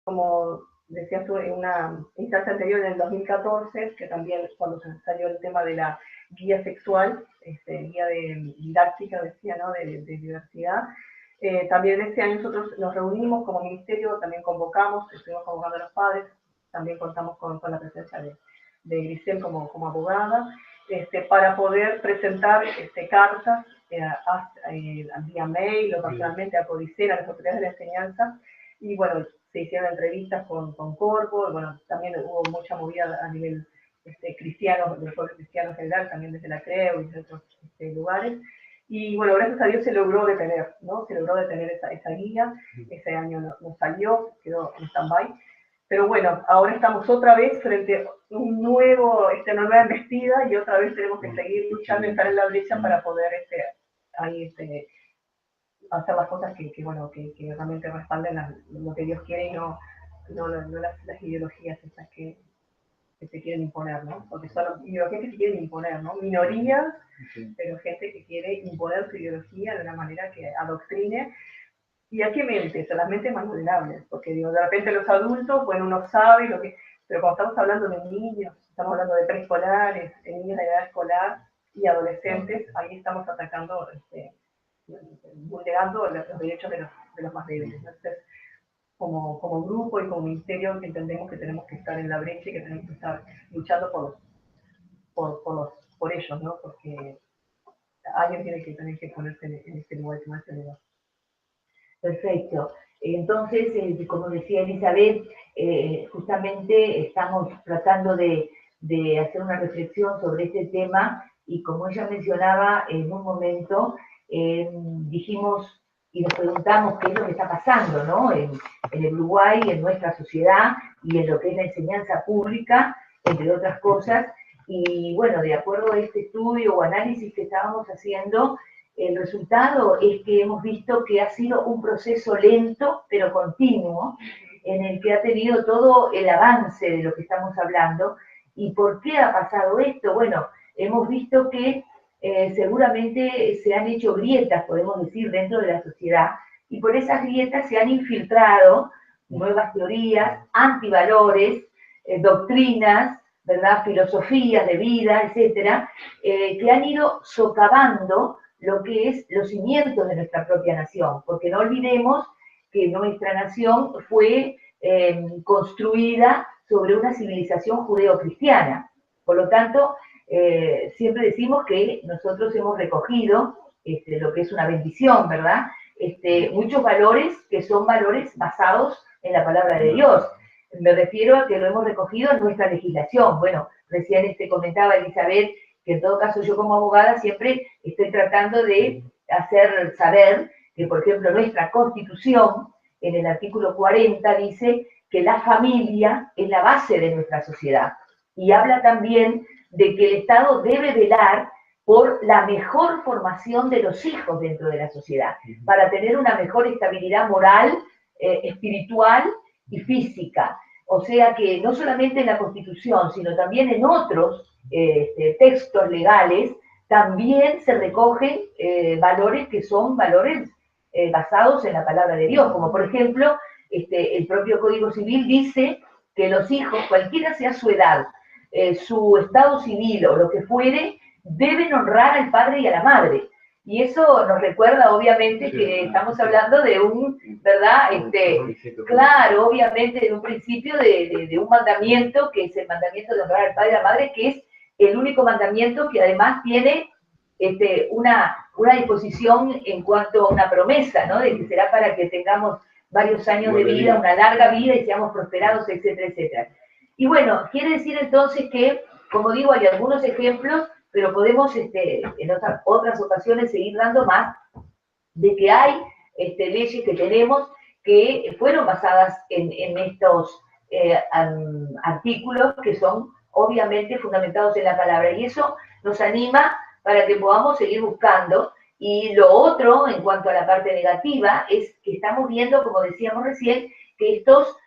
como decías tú en una instancia anterior, en el 2014, que también cuando se salió el tema de la guía sexual, guía de didáctica, decía, ¿no? de diversidad. También este año nosotros nos reunimos como ministerio, también convocamos, estuvimos convocando a los padres, también contamos con la presencia de Grisel como abogada, para poder presentar cartas vía mail o personalmente a Codicen, a las autoridades de la enseñanza, y bueno, se hicieron entrevistas con Corpo, bueno, también hubo mucha movida a nivel cristiano, del pueblo cristiano en general, también desde la CREO y desde otros lugares. Y bueno, gracias a Dios se logró detener, ¿no? Se logró detener esa guía. Ese año no salió, quedó en stand-by. Pero bueno, ahora estamos otra vez frente a una nueva embestida y otra vez tenemos que seguir luchando y estar en la brecha para poder hacer las cosas que realmente respalden lo que Dios quiere y no las ideologías estas que se quieren imponer, ¿no? Porque son ideologías que se quieren imponer, ¿no? Minorías, pero gente que quiere imponer su ideología de una manera que adoctrine. ¿Y a qué mentes? A las mentes más vulnerables, porque digo, de repente los adultos, bueno, uno sabe lo que... Pero cuando estamos hablando de niños, estamos hablando de preescolares, de niños de edad escolar y adolescentes, ahí estamos atacando, vulnerando los derechos de los más débiles. Entonces, como grupo y como ministerio, entendemos que tenemos que estar en la brecha y que tenemos que estar luchando por ellos, ¿no? Porque alguien tiene que tener que ponerse en este lugar, en este lugar. Perfecto. Entonces, como decía Elizabeth, justamente estamos tratando de hacer una reflexión sobre este tema y como ella mencionaba en un momento, dijimos y nos preguntamos qué es lo que está pasando, ¿no? En el Uruguay, en nuestra sociedad y en lo que es la enseñanza pública, entre otras cosas. Y bueno, de acuerdo a este estudio o análisis que estábamos haciendo, el resultado es que hemos visto que ha sido un proceso lento, pero continuo, en el que ha tenido todo el avance de lo que estamos hablando. ¿Y por qué ha pasado esto? Bueno, hemos visto que seguramente se han hecho grietas, podemos decir, dentro de la sociedad, y por esas grietas se han infiltrado nuevas teorías, antivalores, doctrinas, ¿verdad? Filosofías de vida, etcétera, que han ido socavando lo que es los cimientos de nuestra propia nación, porque no olvidemos que nuestra nación fue construida sobre una civilización judeo-cristiana. Por lo tanto, siempre decimos que nosotros hemos recogido lo que es una bendición, ¿verdad? Muchos valores que son valores basados en la palabra de Dios. Me refiero a que lo hemos recogido en nuestra legislación. Bueno, recién comentaba Elizabeth que en todo caso yo como abogada siempre estoy tratando de hacer saber que, por ejemplo, nuestra Constitución, en el artículo 40, dice que la familia es la base de nuestra sociedad. Y habla también de que el Estado debe velar por la mejor formación de los hijos dentro de la sociedad, para tener una mejor estabilidad moral, espiritual y física. O sea que no solamente en la Constitución, sino también en otros textos legales, también se recogen valores que son valores basados en la palabra de Dios, como por ejemplo, el propio Código Civil dice que los hijos, cualquiera sea su edad, su estado civil o lo que fuere, deben honrar al padre y a la madre. Y eso nos recuerda, obviamente, que estamos hablando de un, ¿verdad? Claro, obviamente, de un principio de un mandamiento, que es el mandamiento de honrar al padre y a la madre, que es el único mandamiento que además tiene una disposición en cuanto a una promesa, ¿no? De que será para que tengamos varios años de vida, una larga vida y seamos prosperados, etcétera, etcétera. Y bueno, quiere decir entonces que, como digo, hay algunos ejemplos, pero podemos en otras ocasiones seguir dando más, de que hay leyes que tenemos que fueron basadas en estos artículos que son obviamente fundamentados en la palabra. Y eso nos anima para que podamos seguir buscando. Y lo otro, en cuanto a la parte negativa, es que estamos viendo, como decíamos recién, que estos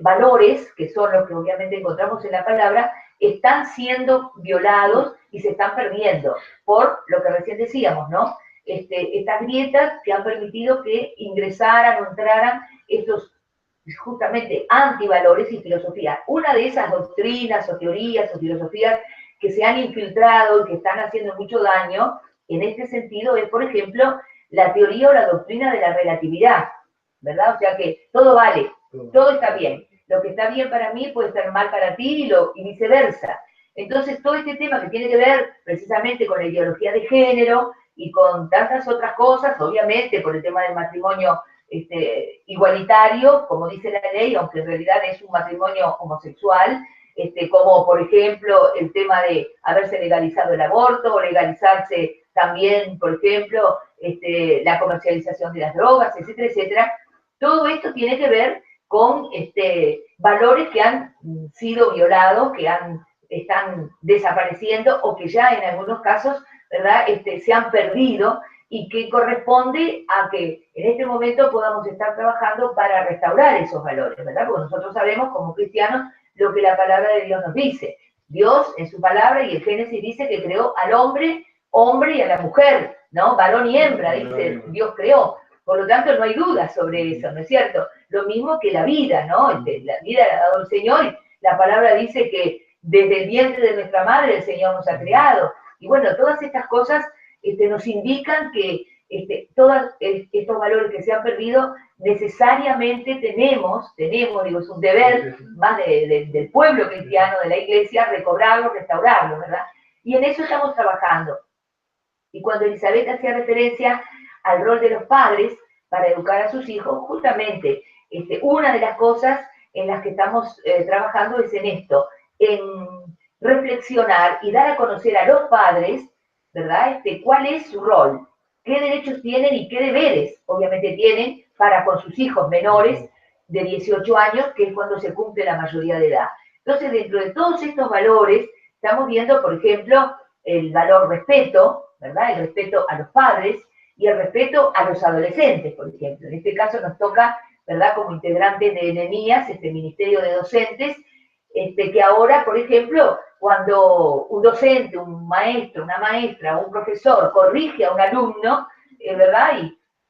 valores, que son los que obviamente encontramos en la palabra, están siendo violados y se están perdiendo por lo que recién decíamos, ¿no? Estas grietas que han permitido que ingresaran o entraran estos justamente antivalores y filosofía. Una de esas doctrinas o teorías o filosofías que se han infiltrado y que están haciendo mucho daño en este sentido es, por ejemplo, la teoría o la doctrina de la relatividad, ¿verdad? O sea que todo vale, todo está bien. Lo que está bien para mí puede estar mal para ti y viceversa. Entonces, todo este tema que tiene que ver precisamente con la ideología de género y con tantas otras cosas, obviamente por el tema del matrimonio igualitario, como dice la ley, aunque en realidad es un matrimonio homosexual, como por ejemplo el tema de haberse legalizado el aborto o legalizarse también, por ejemplo, la comercialización de las drogas, etcétera, etcétera. Todo esto tiene que ver con valores que han sido violados, que están desapareciendo o que ya en algunos casos, ¿verdad?, se han perdido y que corresponde a que en este momento podamos estar trabajando para restaurar esos valores, ¿verdad? Porque nosotros sabemos como cristianos lo que la palabra de Dios nos dice. Dios en su palabra y el Génesis dice que creó al hombre y a la mujer, ¿no? Varón y hembra, dice, Dios creó. Por lo tanto, no hay duda sobre eso, ¿no es cierto? Lo mismo que la vida, ¿no? La vida la ha dado el Señor y la palabra dice que desde el vientre de nuestra madre el Señor nos ha creado. Y bueno, todas estas cosas nos indican que todos estos valores que se han perdido necesariamente tenemos, digo, es un deber más del pueblo cristiano, de la iglesia, recobrarlo, restaurarlo, ¿verdad? Y en eso estamos trabajando. Y cuando Elizabeth hacía referencia al rol de los padres para educar a sus hijos, justamente una de las cosas en las que estamos trabajando es en esto, en reflexionar y dar a conocer a los padres, ¿verdad?, cuál es su rol, qué derechos tienen y qué deberes, obviamente, tienen para con sus hijos menores de 18 años, que es cuando se cumple la mayoría de edad. Entonces, dentro de todos estos valores, estamos viendo, por ejemplo, el valor respeto, ¿verdad?, el respeto a los padres y el respeto a los adolescentes, por ejemplo. En este caso nos toca, ¿verdad?, como integrantes de ENEMIAS, Ministerio de Docentes, que ahora, por ejemplo, cuando un docente, un maestro, una maestra, un profesor corrige a un alumno, ¿verdad?,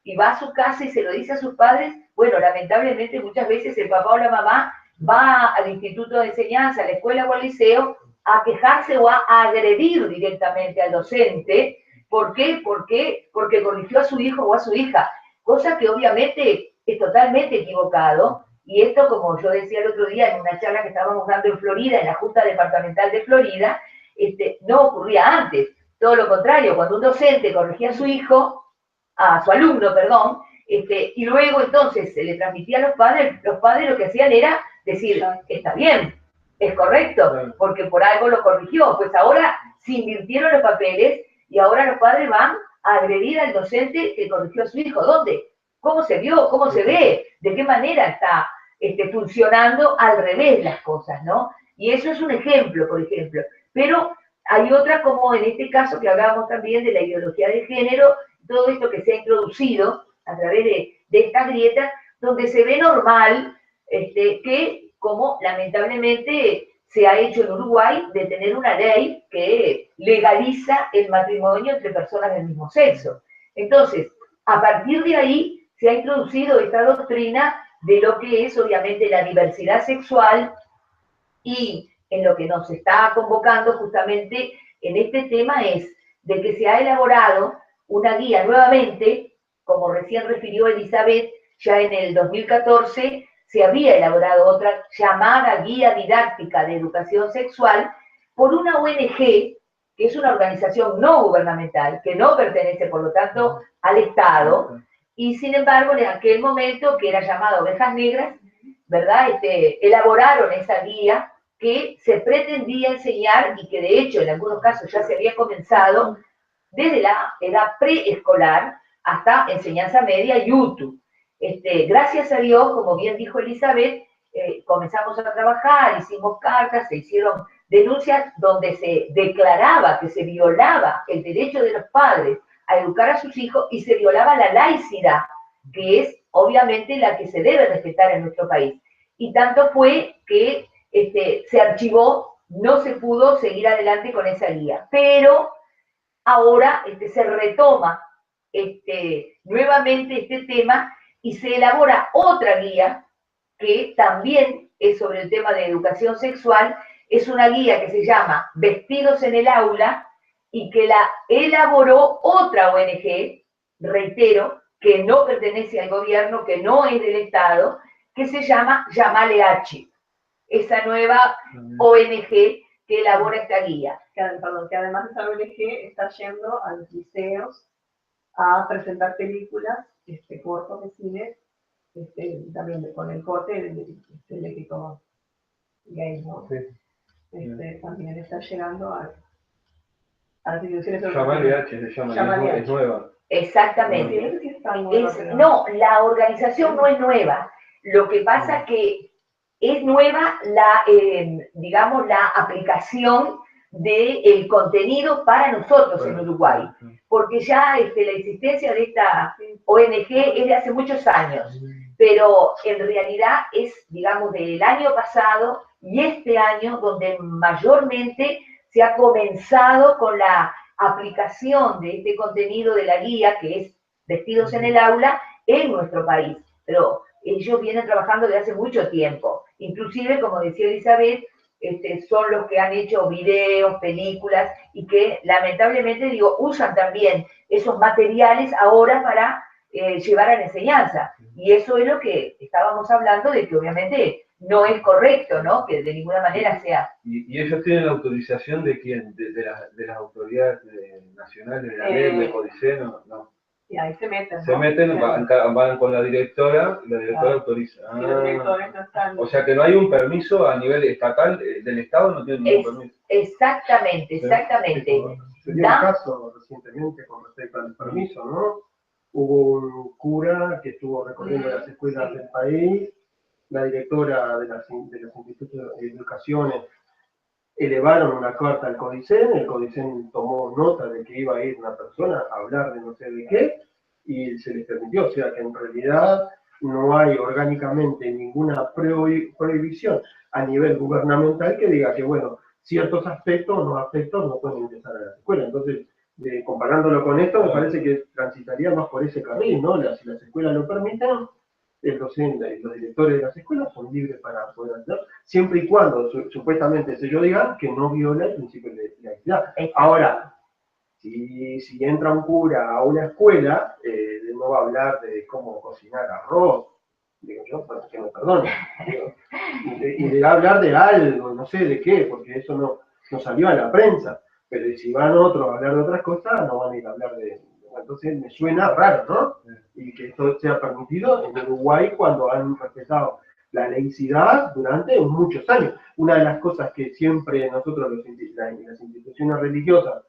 y va a su casa y se lo dice a sus padres, bueno, lamentablemente muchas veces el papá o la mamá va al instituto de enseñanza, a la escuela o al liceo, a quejarse o a agredir directamente al docente. ¿Por qué? Porque corrigió a su hijo o a su hija, cosa que obviamente es totalmente equivocado. Y esto, como yo decía el otro día en una charla que estábamos dando en Florida, en la Junta Departamental de Florida, no ocurría antes. Todo lo contrario, cuando un docente corregía a su hijo, a su alumno, perdón, y luego entonces se le transmitía a los padres lo que hacían era decir, está bien, es correcto, porque por algo lo corrigió. Pues ahora se invirtieron los papeles y ahora los padres van a agredir al docente que corrigió a su hijo. ¿Dónde? ¿Cómo se vio? ¿Cómo se ve? ¿De qué manera está funcionando al revés las cosas, ¿no? Y eso es un ejemplo, por ejemplo. Pero hay otra, como en este caso que hablábamos también de la ideología de género, todo esto que se ha introducido a través de estas grietas, donde se ve normal que, como lamentablemente se ha hecho en Uruguay, de tener una ley que legaliza el matrimonio entre personas del mismo sexo. Entonces, a partir de ahí se ha introducido esta doctrina de lo que es obviamente la diversidad sexual, y en lo que nos está convocando justamente en este tema es de que se ha elaborado una guía nuevamente, como recién refirió Elizabeth, ya en el 2014 se había elaborado otra llamada Guía Didáctica de Educación Sexual por una ONG, que es una organización no gubernamental, que no pertenece, por lo tanto, al Estado, y sin embargo, en aquel momento, que era llamada Ovejas Negras, ¿verdad?, elaboraron esa guía que se pretendía enseñar y que de hecho en algunos casos ya se había comenzado desde la edad preescolar hasta enseñanza media y UTU. Gracias a Dios, como bien dijo Elizabeth, comenzamos a trabajar, hicimos cartas, se hicieron denuncias donde se declaraba que se violaba el derecho de los padres a educar a sus hijos y se violaba la laicidad, que es obviamente la que se debe respetar en nuestro país. Y tanto fue que se archivó, no se pudo seguir adelante con esa guía. Pero ahora se retoma nuevamente este tema y se elabora otra guía que también es sobre el tema de educación sexual. Es una guía que se llama Vestidos en el Aula y que la elaboró otra ONG, reitero, que no pertenece al gobierno, que no es del Estado, que se llama Llamale H, esa nueva ONG que elabora esta guía. Que además esa ONG está yendo a los liceos a presentar películas, cortos de cine, también con el corte del léxico gay, ¿no? Sí. También está llegando a las instituciones Llamale H, se llama, es nueva. Exactamente. Sí, está nueva, pero... No, la organización no es nueva. Lo que pasa que es nueva la, digamos, la aplicación del contenido para nosotros en Uruguay, porque ya la existencia de esta ONG es de hace muchos años, pero en realidad es, digamos, del año pasado y este año donde mayormente se ha comenzado con la aplicación de este contenido de la guía, que es Vestidos en el Aula, en nuestro país. Pero ellos vienen trabajando desde hace mucho tiempo. Inclusive, como decía Elizabeth, son los que han hecho videos, películas, y que lamentablemente, digo, usan también esos materiales ahora para llevar a la enseñanza. Y eso es lo que estábamos hablando, de que obviamente no es correcto, ¿no? Que de ninguna manera sea. ¿Y ellos tienen la autorización de quién? ¿De las autoridades nacionales, de la ley, de Codicen? No. Y ahí se meten, ¿no? Se meten, van con la directora, y la directora autoriza. Y los directores no están... O sea que no hay un permiso a nivel estatal, del Estado no tiene ningún permiso. Exactamente, exactamente. Se dio un caso recientemente con respecto al permiso, ¿no? Hubo un cura que estuvo recorriendo las escuelas del país, la directora de los institutos de educación elevaron una carta al Codicen, el Codicen tomó nota de que iba a ir una persona a hablar de no sé de qué, y se les permitió, o sea que en realidad no hay orgánicamente ninguna prohibición a nivel gubernamental que diga que, bueno, ciertos aspectos o no aspectos no pueden ingresar a la escuela. Entonces, comparándolo con esto, me parece que transitaría más por ese carril, ¿no? Si las escuelas lo permiten, el docente y los directores de las escuelas son libres para poder hacer, siempre y cuando supuestamente ellos digan que no viola el principio de legalidad. Ahora, si entra un cura a una escuela, no va a hablar de cómo cocinar arroz, digo yo, para que me perdone, y le va a hablar de algo, no sé de qué, porque eso no salió a la prensa, pero si van otros a hablar de otras cosas, no van a ir a hablar de... Entonces me suena raro, ¿no? Y que esto sea permitido en Uruguay cuando han respetado la laicidad durante muchos años. Una de las cosas que siempre nosotros, las instituciones religiosas,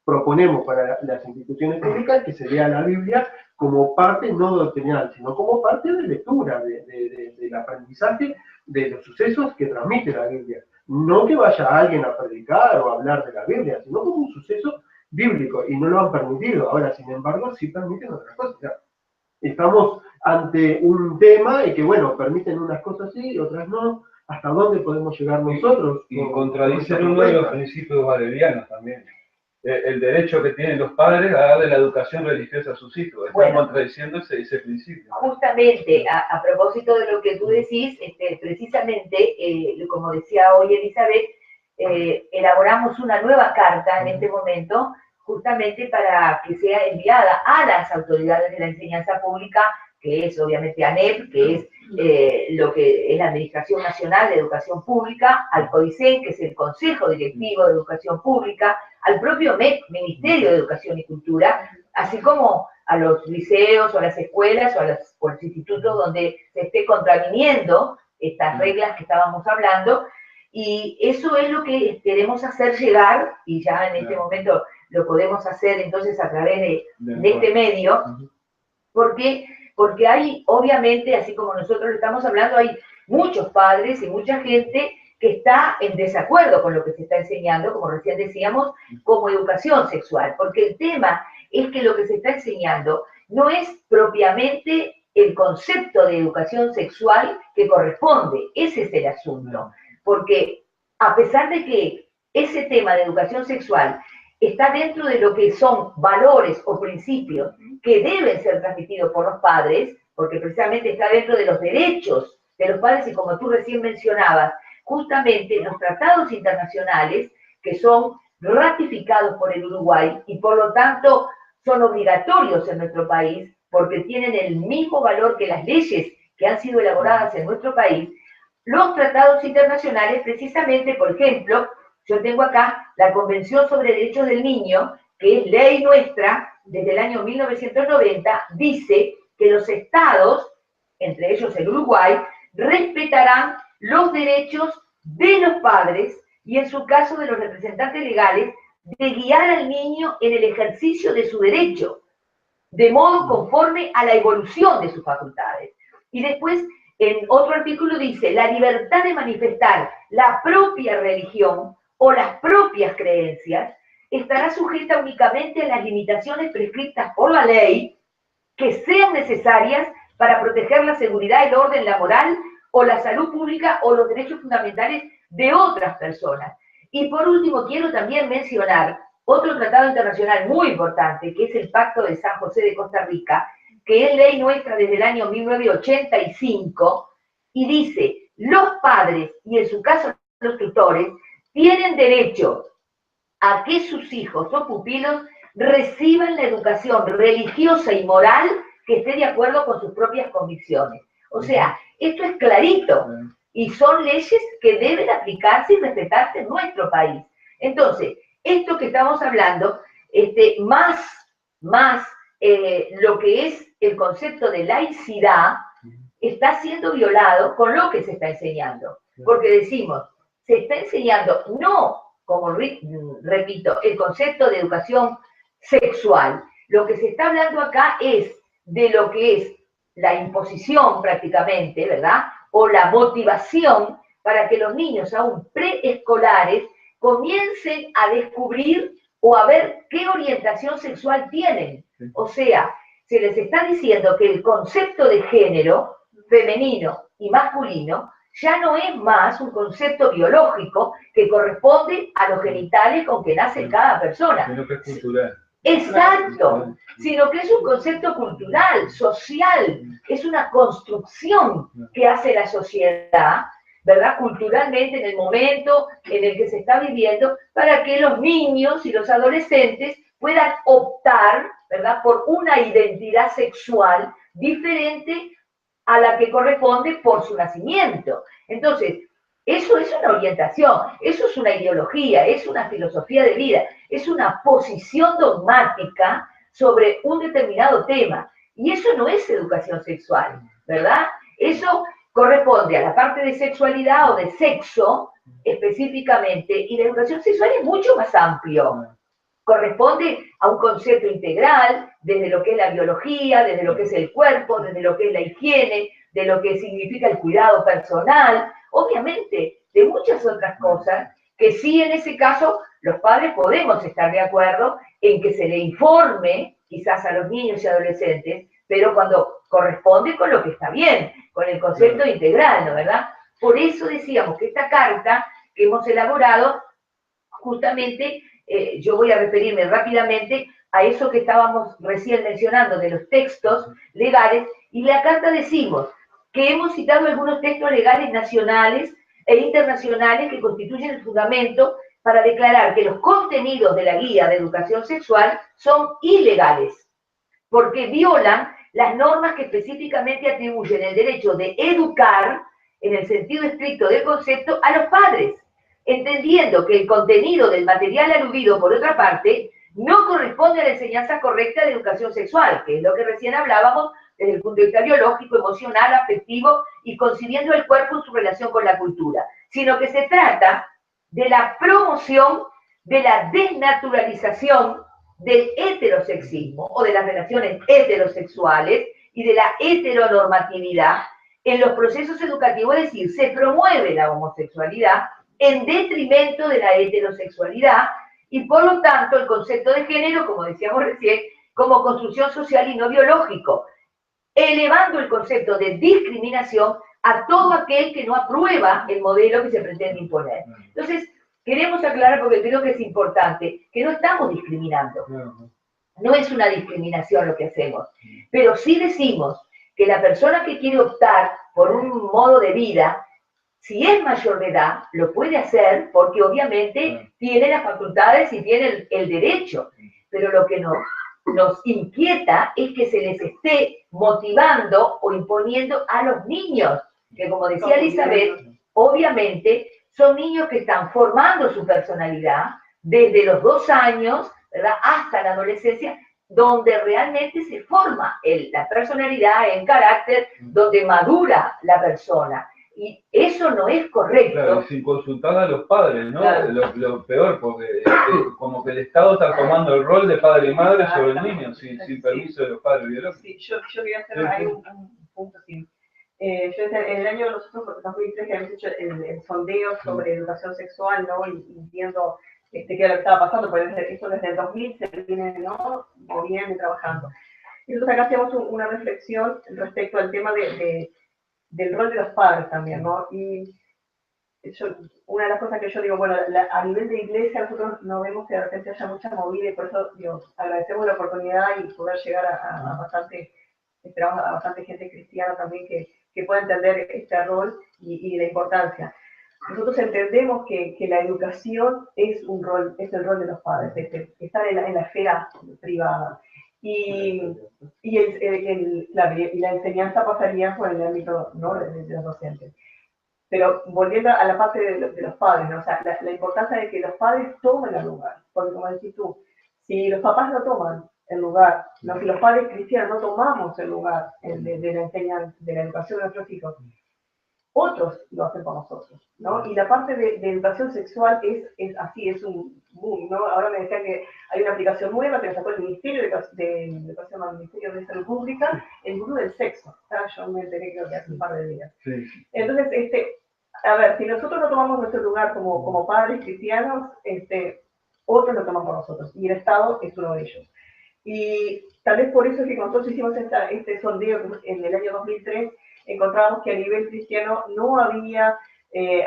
proponemos para las instituciones públicas es que se lea la Biblia como parte no doctrinal, sino como parte de lectura, del aprendizaje de los sucesos que transmite la Biblia. No que vaya alguien a predicar o a hablar de la Biblia, sino como un suceso bíblico, y no lo han permitido. Ahora, sin embargo, sí permiten otras cosas. O sea, estamos ante un tema y que, bueno, permiten unas cosas sí, otras no. ¿Hasta dónde podemos llegar nosotros? Y contradicen uno de los principios valerianos también. El derecho que tienen los padres a darle la educación religiosa a sus hijos. Están contradiciendo ese principio. Justamente, a propósito de lo que tú decís, precisamente, como decía hoy Elizabeth, elaboramos una nueva carta en este momento, justamente para que sea enviada a las autoridades de la enseñanza pública, que es obviamente ANEP, que es lo que es la Administración Nacional de Educación Pública, al Codicen, que es el Consejo Directivo de Educación Pública, al propio MEC, Ministerio de Educación y Cultura, así como a los liceos o a las escuelas o a los institutos donde se esté contraviniendo estas reglas que estábamos hablando. Y eso es lo que queremos hacer llegar, y ya en este momento lo podemos hacer entonces a través de este medio, porque hay, obviamente, así como nosotros lo estamos hablando, hay muchos padres y mucha gente que está en desacuerdo con lo que se está enseñando, como recién decíamos, como educación sexual, porque el tema es que lo que se está enseñando no es propiamente el concepto de educación sexual que corresponde, ese es el asunto. Porque a pesar de que ese tema de educación sexual está dentro de lo que son valores o principios que deben ser transmitidos por los padres, porque precisamente está dentro de los derechos de los padres y como tú recién mencionabas, justamente los tratados internacionales que son ratificados por el Uruguay y por lo tanto son obligatorios en nuestro país porque tienen el mismo valor que las leyes que han sido elaboradas en nuestro país. Los tratados internacionales, precisamente, por ejemplo, yo tengo acá la Convención sobre Derechos del Niño, que es ley nuestra desde el año 1990, dice que los estados, entre ellos el Uruguay, respetarán los derechos de los padres y en su caso de los representantes legales de guiar al niño en el ejercicio de su derecho, de modo conforme a la evolución de sus facultades. Y después, en otro artículo dice, la libertad de manifestar la propia religión o las propias creencias estará sujeta únicamente a las limitaciones prescritas por la ley que sean necesarias para proteger la seguridad, el orden, la moral o la salud pública o los derechos fundamentales de otras personas. Y por último, quiero también mencionar otro tratado internacional muy importante, que es el Pacto de San José de Costa Rica, que es ley nuestra desde el año 1985, y dice, los padres, y en su caso los tutores, tienen derecho a que sus hijos o pupilos reciban la educación religiosa y moral que esté de acuerdo con sus propias convicciones. O sea, esto es clarito, y son leyes que deben aplicarse y respetarse en nuestro país. Entonces, esto que estamos hablando, más lo que es el concepto de laicidad, está siendo violado con lo que se está enseñando. Porque decimos, se está enseñando no, como repito, el concepto de educación sexual. Lo que se está hablando acá es de lo que es la imposición prácticamente, ¿verdad? O la motivación para que los niños aún preescolares comiencen a descubrir o a ver qué orientación sexual tienen. O sea, se les está diciendo que el concepto de género femenino y masculino ya no es más un concepto biológico que corresponde a los genitales con que nace cada persona. Sino que es cultural. Exacto, sino que es un concepto cultural, social, es una construcción que hace la sociedad, ¿verdad? Culturalmente en el momento en el que se está viviendo, para que los niños y los adolescentes puedan optar, ¿verdad?, por una identidad sexual diferente a la que corresponde por su nacimiento. Entonces, eso es una orientación, eso es una ideología, es una filosofía de vida, es una posición dogmática sobre un determinado tema. Y eso no es educación sexual, ¿verdad? Eso corresponde a la parte de sexualidad o de sexo específicamente, y la educación sexual es mucho más amplio. Corresponde a un concepto integral, desde lo que es la biología, desde lo que es el cuerpo, desde lo que es la higiene, de lo que significa el cuidado personal, obviamente, de muchas otras cosas, que sí en ese caso los padres podemos estar de acuerdo en que se le informe quizás a los niños y adolescentes, pero cuando corresponde con lo que está bien, con el concepto integral, ¿no, verdad? Por eso decíamos que esta carta que hemos elaborado, justamente, yo voy a referirme rápidamente a eso que estábamos recién mencionando de los textos legales, y la carta decimos que hemos citado algunos textos legales nacionales e internacionales que constituyen el fundamento para declarar que los contenidos de la guía de educación sexual son ilegales, porque violan las normas que específicamente atribuyen el derecho de educar, en el sentido estricto del concepto, a los padres, entendiendo que el contenido del material aludido, por otra parte, no corresponde a la enseñanza correcta de educación sexual, que es lo que recién hablábamos desde el punto de vista biológico, emocional, afectivo y concibiendo el cuerpo en su relación con la cultura, sino que se trata de la promoción de la desnaturalización del heterosexismo o de las relaciones heterosexuales y de la heteronormatividad en los procesos educativos, es decir, se promueve la homosexualidad en detrimento de la heterosexualidad y por lo tanto el concepto de género, como decíamos recién, como construcción social y no biológico, elevando el concepto de discriminación a todo aquel que no aprueba el modelo que se pretende imponer. Entonces, queremos aclarar, porque creo que es importante, que no estamos discriminando. No es una discriminación lo que hacemos, pero sí decimos que la persona que quiere optar por un modo de vida, si es mayor de edad, lo puede hacer porque obviamente tiene las facultades y tiene el derecho. Pero lo que nos inquieta es que se les esté motivando o imponiendo a los niños, que como decía Elizabeth, obviamente son niños que están formando su personalidad desde los 2 años, ¿verdad?, hasta la adolescencia, donde realmente se forma la personalidad, el carácter, donde madura la persona. Y eso no es correcto. Claro, y sin consultar a los padres, ¿no? Claro. Lo peor, porque como que el Estado está tomando el rol de padre y madre sobre el niño, sin permiso de los padres biológicos. Sí, yo quería hacer ahí un punto, sí. Yo en el año de nosotros, en 2003, que habíamos hecho el sondeo sobre educación sexual, ¿no? Y viendo qué era lo que estaba pasando, porque esto desde el 2000 se viene, ¿no?, moviendo y trabajando. Entonces acá hacíamos una reflexión respecto al tema del rol de los padres también, ¿no? Y una de las cosas que yo digo, bueno, a nivel de iglesia nosotros no vemos que de repente haya mucha movida, y por eso digo, agradecemos la oportunidad y poder llegar a bastante, esperamos a bastante gente cristiana también que pueda entender este rol y la importancia. Nosotros entendemos que la educación es el rol de los padres, estar en la esfera privada. Y la enseñanza pasaría por el ámbito, ¿no?, de los docentes. Pero volviendo a la parte de los padres, ¿no? O sea, la importancia de que los padres tomen el lugar. Porque como decís tú, si los papás no toman el lugar, ¿no?, si los padres cristianos no tomamos el lugar de la enseñanza, de la educación de nuestros hijos, otros lo hacen por nosotros, ¿no? Y la parte de educación sexual es así, es un boom, ¿no? Ahora me decían que hay una aplicación nueva que sacó el Ministerio de Educación, el Ministerio de Salud Pública, el gurú del sexo. Yo me enteré, creo que hace un par de días. Sí. Entonces, a ver, si nosotros no tomamos nuestro lugar como padres cristianos, otros lo toman por nosotros, y el Estado es uno de ellos. Y tal vez por eso es que cuando nosotros hicimos este sondeo en el año 2003, encontramos que a nivel cristiano no había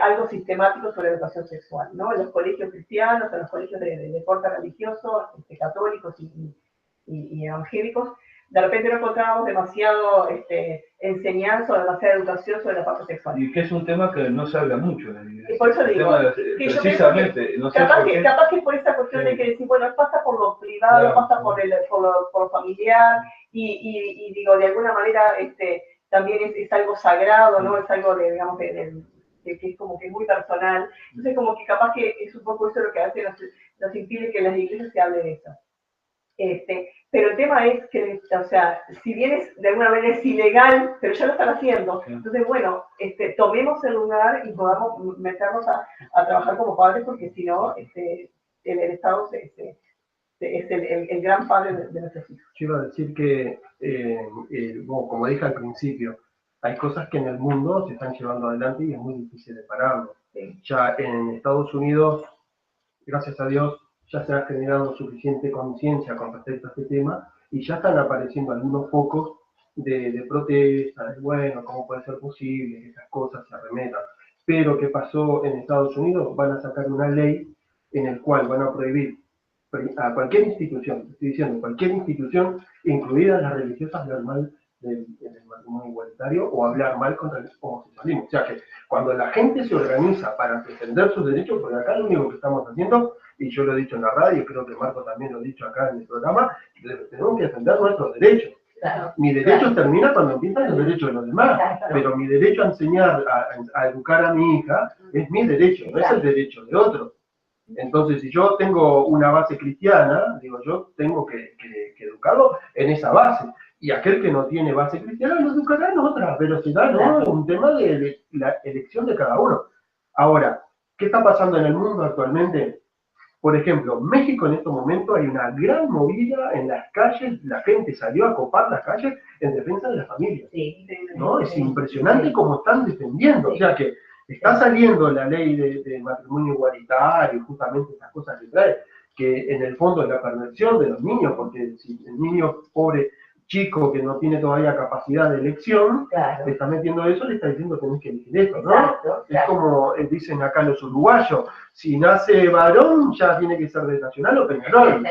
algo sistemático sobre educación sexual, ¿no? En los colegios cristianos, en los colegios de corte religioso, católicos y evangélicos, de repente no encontrábamos demasiado enseñanza o demasiada educación sobre la parte sexual. Y que es un tema que no se habla mucho en la iglesia. Y por eso digo, precisamente, no sé por qué. capaz que por esa cuestión de que decir, bueno, pasa por lo privado, pasa por lo familiar, y digo, de alguna manera también es algo sagrado, ¿no? Es algo de, digamos, que es como que muy personal. Entonces, como que capaz que es un poco eso lo que a veces nos impide que en las iglesias se hable de eso. Pero el tema es que, o sea, si bien de alguna manera es ilegal, pero ya lo están haciendo. Entonces, bueno, tomemos el lugar y podamos meternos a trabajar como padres, porque si no, el Estado es el gran padre de nuestros hijos. Yo iba a decir que, bueno, como dije al principio, hay cosas que en el mundo se están llevando adelante y es muy difícil de pararlo. Sí. Ya en Estados Unidos, gracias a Dios, ya se ha generado suficiente conciencia con respecto a este tema y ya están apareciendo algunos focos de protesta, de bueno, ¿cómo puede ser posible que esas cosas se arremetan? Pero ¿qué pasó en Estados Unidos? Van a sacar una ley en la cual van a prohibir a cualquier institución, estoy diciendo cualquier institución, incluidas las religiosas, hablar mal del matrimonio igualitario o hablar mal contra el homosexualismo. O sea que cuando la gente se organiza para defender sus derechos, porque acá lo único que estamos haciendo, y yo lo he dicho en la radio, creo que Marco también lo ha dicho acá en el programa, tenemos que defender nuestros derechos. Claro, Mi derecho termina cuando empiezan los derechos de los demás, pero mi derecho a enseñar, a educar a mi hija, es mi derecho, no es el derecho de otro. Entonces, si yo tengo una base cristiana, digo, yo tengo que educarlo en esa base. Y aquel que no tiene base cristiana lo educará en otra, pero será, ¿no?, un tema de la elección de cada uno. Ahora, ¿qué está pasando en el mundo actualmente? Por ejemplo, en México en estos momentos hay una gran movida en las calles, la gente salió a copar las calles en defensa de la familia. sí, ¿No? Es impresionante cómo están defendiendo. O sea que está saliendo la ley de matrimonio igualitario, justamente estas cosas que trae, que en el fondo es la perversión de los niños, porque si el niño pobre chico que no tiene todavía capacidad de elección, claro, le está metiendo eso, le está diciendo que tenés que elegir esto, ¿no? exacto, Es como dicen acá los uruguayos, si nace varón ya tiene que ser de Nacional o Peñarol,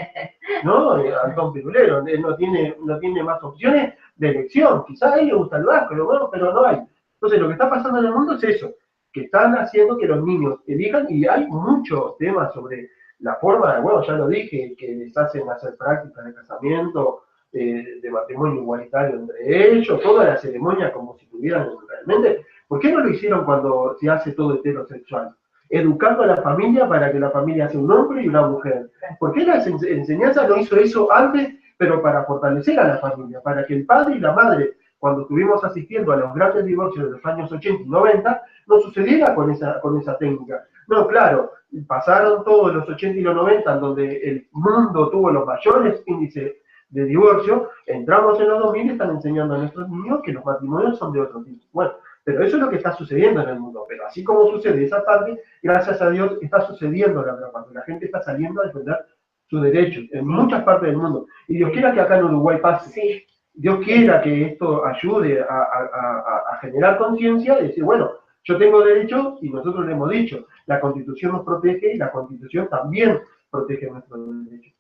¿no? Antón Pirulero, él no tiene más opciones de elección. Quizás a ellos les gusta el vasco, pero no hay. Entonces lo que está pasando en el mundo es eso, que están haciendo que los niños elijan, y hay muchos temas sobre la forma, bueno, ya lo dije, que les hacen hacer prácticas de casamiento, de matrimonio igualitario entre ellos, toda la ceremonia como si tuvieran realmente. ¿Por qué no lo hicieron cuando se hace todo heterosexual? Educando a la familia para que la familia sea un hombre y una mujer. ¿Por qué la enseñanza no hizo eso antes, pero para fortalecer a la familia? Para que el padre y la madre, cuando estuvimos asistiendo a los grandes divorcios de los años 80 y 90, no sucediera con esa técnica. No, claro, pasaron todos los 80 y los 90, en donde el mundo tuvo los mayores índices de divorcio, entramos en los 2000 y están enseñando a nuestros niños que los matrimonios son de otro tipo. Bueno, pero eso es lo que está sucediendo en el mundo. Pero así como sucede esa parte, gracias a Dios está sucediendo la otra parte. La gente está saliendo a defender sus derechos en muchas partes del mundo. Y Dios quiera que acá en Uruguay pase. Sí. Dios quiera que esto ayude a generar conciencia y decir, bueno, yo tengo derecho, y nosotros le hemos dicho, la Constitución nos protege y la Constitución también protege nuestros derechos.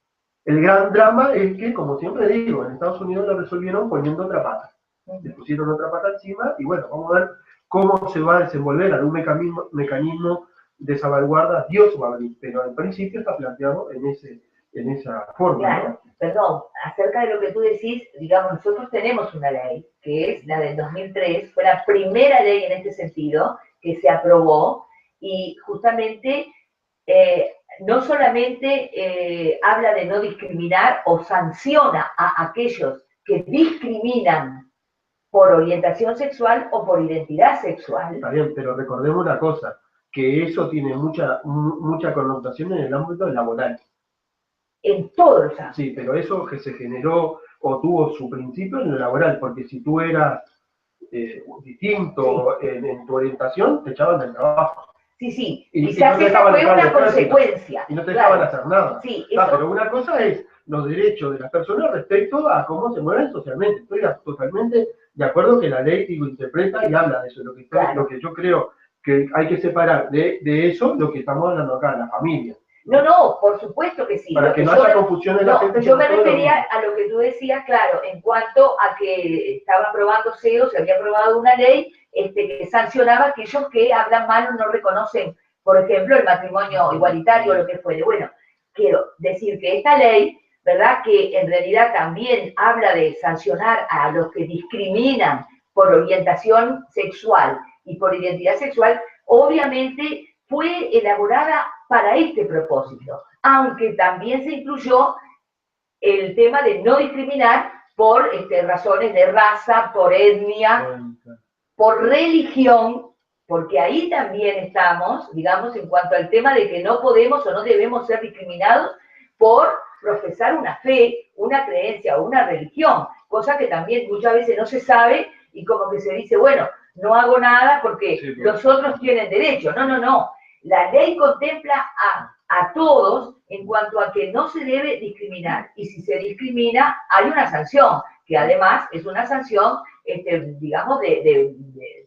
El gran drama es que, como siempre digo, en Estados Unidos lo resolvieron poniendo otra pata. Le pusieron otra pata encima y bueno, vamos a ver cómo se va a desenvolver algún mecanismo de salvaguarda. Dios va a abrir, pero al principio está planteado en esa forma. Claro, ¿no? perdón, acerca de lo que tú decís, digamos, nosotros tenemos una ley, que es la del 2003, fue la primera ley en este sentido que se aprobó, y justamente no solamente habla de no discriminar o sanciona a aquellos que discriminan por orientación sexual o por identidad sexual. Está bien, pero recordemos una cosa, que eso tiene mucha connotación en el ámbito laboral. En todos los ámbitos. Sí, pero eso que se generó o tuvo su principio en lo laboral, porque si tú eras distinto en tu orientación, te echaban del trabajo. Sí, y quizás no esa fue una consecuencia. Y no te dejaban hacer nada. Sí, Pero una cosa es los derechos de las personas respecto a cómo se mueven socialmente. Estoy totalmente de acuerdo que la ley interpreta y habla de eso. Lo que yo creo que hay que separar de eso, lo que estamos hablando acá, la familia. No, por supuesto que sí. Para que no haya confusión en la gente. Yo me refería a lo que tú decías, claro, en cuanto a que estaba aprobándose o se había aprobado una ley que sancionaba a aquellos que hablan mal o no reconocen, por ejemplo, el matrimonio igualitario o lo que fuere. Bueno, quiero decir que esta ley, ¿verdad?, que en realidad también habla de sancionar a los que discriminan por orientación sexual y por identidad sexual, obviamente fue elaborada para este propósito, aunque también se incluyó el tema de no discriminar por razones de raza, por etnia, por religión, porque ahí también estamos, digamos, en cuanto al tema de que no podemos o no debemos ser discriminados por profesar una fe, una creencia o una religión, cosa que también muchas veces no se sabe y como que se dice, bueno, no hago nada porque los otros tienen derecho. No. La ley contempla a todos en cuanto a que no se debe discriminar. Y si se discrimina, hay una sanción, que además es una sanción, digamos, de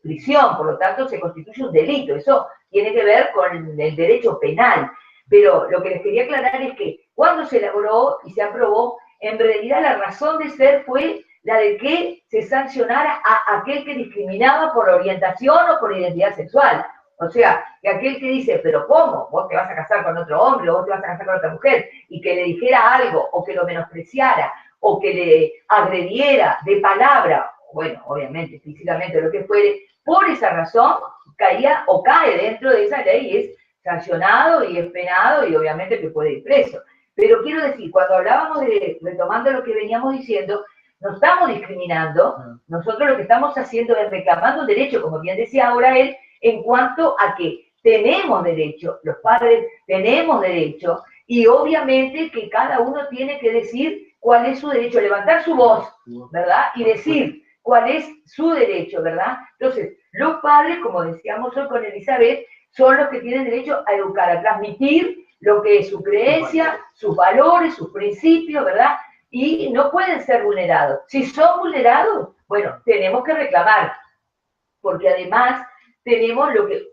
prisión. Por lo tanto, se constituye un delito. Eso tiene que ver con el derecho penal. Pero lo que les quería aclarar es que cuando se elaboró y se aprobó, en realidad la razón de ser fue la de que se sancionara a aquel que discriminaba por orientación o por identidad sexual. O sea, que aquel que dice, pero ¿cómo? Vos te vas a casar con otro hombre, o vos te vas a casar con otra mujer, y que le dijera algo, o que lo menospreciara, o que le agrediera de palabra, bueno, obviamente, físicamente, lo que fuere, por esa razón caía o cae dentro de esa ley y es sancionado y es penado y obviamente que puede ir preso. Pero quiero decir, cuando hablábamos retomando lo que veníamos diciendo, no estamos discriminando, nosotros lo que estamos haciendo es reclamando un derecho, como bien decía ahora él, en cuanto a que tenemos derecho, los padres tenemos derecho, y obviamente que cada uno tiene que decir cuál es su derecho, levantar su voz, ¿verdad? Y decir cuál es su derecho, ¿verdad? Entonces, los padres, como decíamos hoy con Elizabeth, son los que tienen derecho a educar, a transmitir lo que es su creencia, sus valores, sus principios, ¿verdad? Y no pueden ser vulnerados. Si son vulnerados, bueno, tenemos que reclamar, porque además tenemos lo que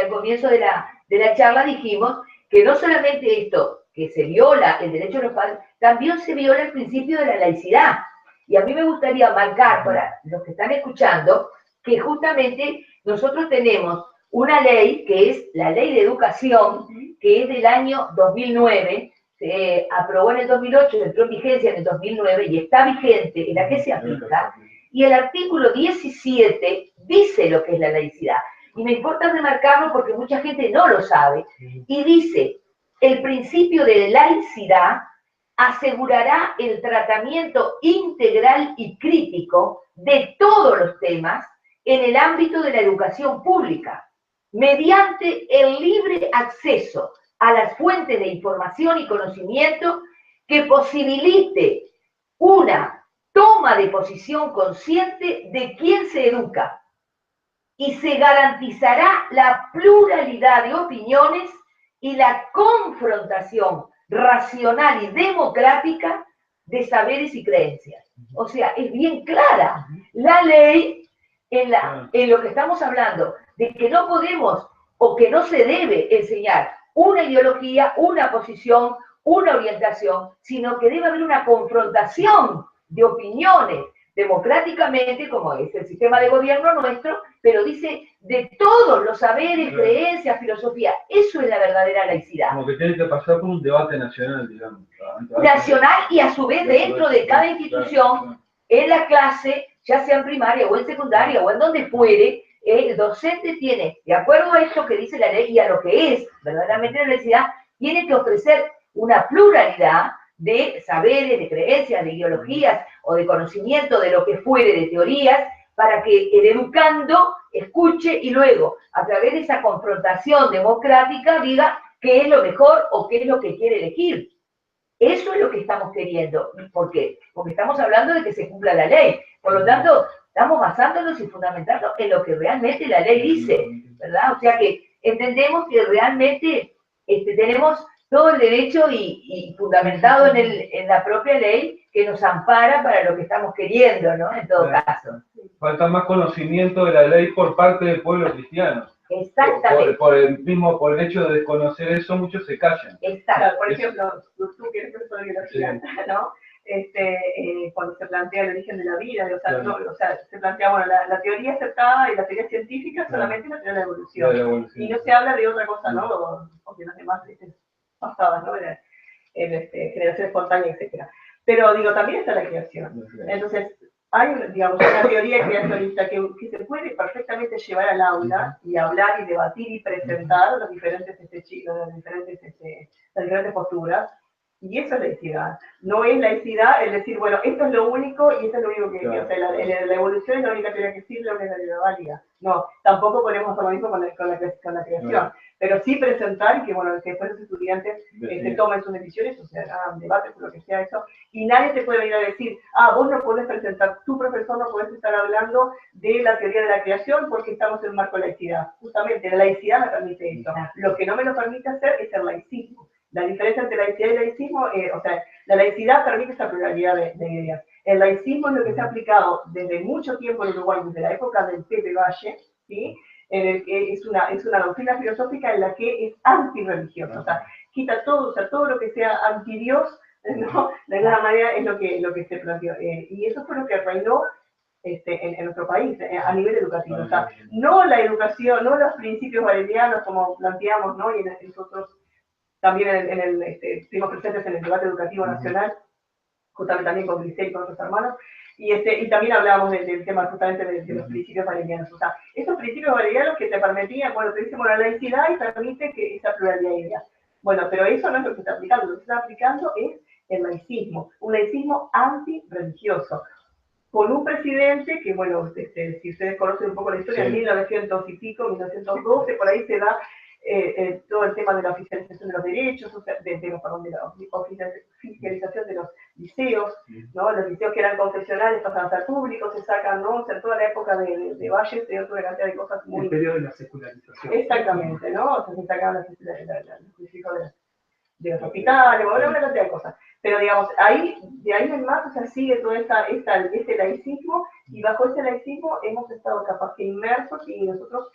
al comienzo de la charla dijimos, que no solamente esto, que se viola el derecho de los padres, también se viola el principio de la laicidad. Y a mí me gustaría marcar para los que están escuchando que justamente nosotros tenemos una ley que es la Ley de Educación, que es del año 2009, se aprobó en el 2008, entró en vigencia en el 2009 y está vigente, en la que se aplica, y el artículo 17 dice lo que es la laicidad. Y me importa remarcarlo porque mucha gente no lo sabe. Y dice, el principio de laicidad asegurará el tratamiento integral y crítico de todos los temas en el ámbito de la educación pública, mediante el libre acceso a las fuentes de información y conocimiento que posibilite una toma de posición consciente de quién se educa, y se garantizará la pluralidad de opiniones y la confrontación racional y democrática de saberes y creencias. O sea, es bien clara la ley en lo que estamos hablando, de que no podemos o que no se debe enseñar una ideología, una posición, una orientación, sino que debe haber una confrontación de opiniones democráticamente, como es el sistema de gobierno nuestro, pero dice de todos los saberes, creencias, filosofía. Eso es la verdadera laicidad. Como que tiene que pasar por un debate nacional, digamos. Nacional y a su vez dentro de cada institución, en la clase, ya sea en primaria o en secundaria o en donde fuere, el docente tiene, de acuerdo a esto que dice la ley y a lo que es verdaderamente la laicidad, tiene que ofrecer una pluralidad de saberes, de creencias, de ideologías o de conocimiento de lo que fuere, de teorías, para que el educando escuche y luego, a través de esa confrontación democrática, diga qué es lo mejor o qué es lo que quiere elegir. Eso es lo que estamos queriendo. ¿Por qué? Porque estamos hablando de que se cumpla la ley. Por lo tanto, estamos basándonos y fundamentándonos en lo que realmente la ley dice, ¿verdad? O sea que entendemos que realmente tenemos todo el derecho y fundamentado en la propia ley que nos ampara para lo que estamos queriendo, ¿no? En todo caso. Falta más conocimiento de la ley por parte del pueblo cristiano. Exactamente. Por el hecho de desconocer eso, muchos se callan. Exacto. Por ejemplo, tú que eres profesor de biología, ¿no? Cuando se plantea el origen de la vida, se plantea, bueno, la teoría aceptada y la teoría científica solamente la teoría de la evolución. Y no se habla de otra cosa, ¿no? O de las demás pasadas, ¿no? Generación espontánea, etc. Pero, digo, también está la creación. Entonces, hay, digamos, una teoría creacionista que se puede perfectamente llevar al aula y hablar y debatir y presentar las diferentes posturas. Y eso es laicidad. No es laicidad el decir, bueno, esto es lo único y esto es lo único que... Claro. O sea, la evolución es la única teoría que sirve, la única teoría válida. No, tampoco ponemos lo mismo con la creación. No. Pero sí presentar y que, bueno, que después los estudiantes tomen sus decisiones, o sea, hagan debates, lo que sea eso. Y nadie te puede venir a decir, vos no podés presentar, tu profesor no podés estar hablando de la teoría de la creación porque estamos en un marco de laicidad. Justamente, la laicidad me permite eso. Lo que no me lo permite hacer es el laicismo. La diferencia entre laicidad y laicismo, o sea, la laicidad permite esa pluralidad de ideas. El laicismo es lo que se ha aplicado desde mucho tiempo en Uruguay, desde la época del Pepe Valle, ¿sí? En el que es una doctrina filosófica en la que es antirreligiosa, o sea, quita todo, o sea, todo lo que sea antidios, ¿no? De alguna manera es lo que se planteó. Y eso fue lo que reinó en nuestro país, a nivel educativo. O sea, no la educación, no los principios valerianos como planteamos, ¿no? Y en nosotros también estuvimos presentes en el debate educativo nacional, justamente también con Grisel y con otros hermanos, y también hablábamos del tema justamente de los principios valerianos. O sea, esos principios valerianos que te permitían, bueno, te dicen, bueno, la laicidad y permite que esa pluralidad de ideas. Bueno, pero eso no es lo que se está aplicando. Lo que se está aplicando es el laicismo, un laicismo antirreligioso, con un presidente que, bueno, si ustedes conocen un poco la historia, en 1900 y pico, 1912, por ahí se da todo el tema de la oficialización de los derechos, de la oficialización de los liceos, ¿no? Los liceos que eran confesionales pasan a ser públicos, se sacan, ¿no? O sea, toda la época de Valle se dio toda una cantidad de cosas muy... El periodo de la secularización. Exactamente, ¿no? O sea, se sacaban los juicios de los hospitales, bueno, una cantidad de cosas. Pero, digamos, de ahí en más, o sea, sigue todo este laicismo, y bajo ese laicismo hemos estado capaz que inmersos, y nosotros,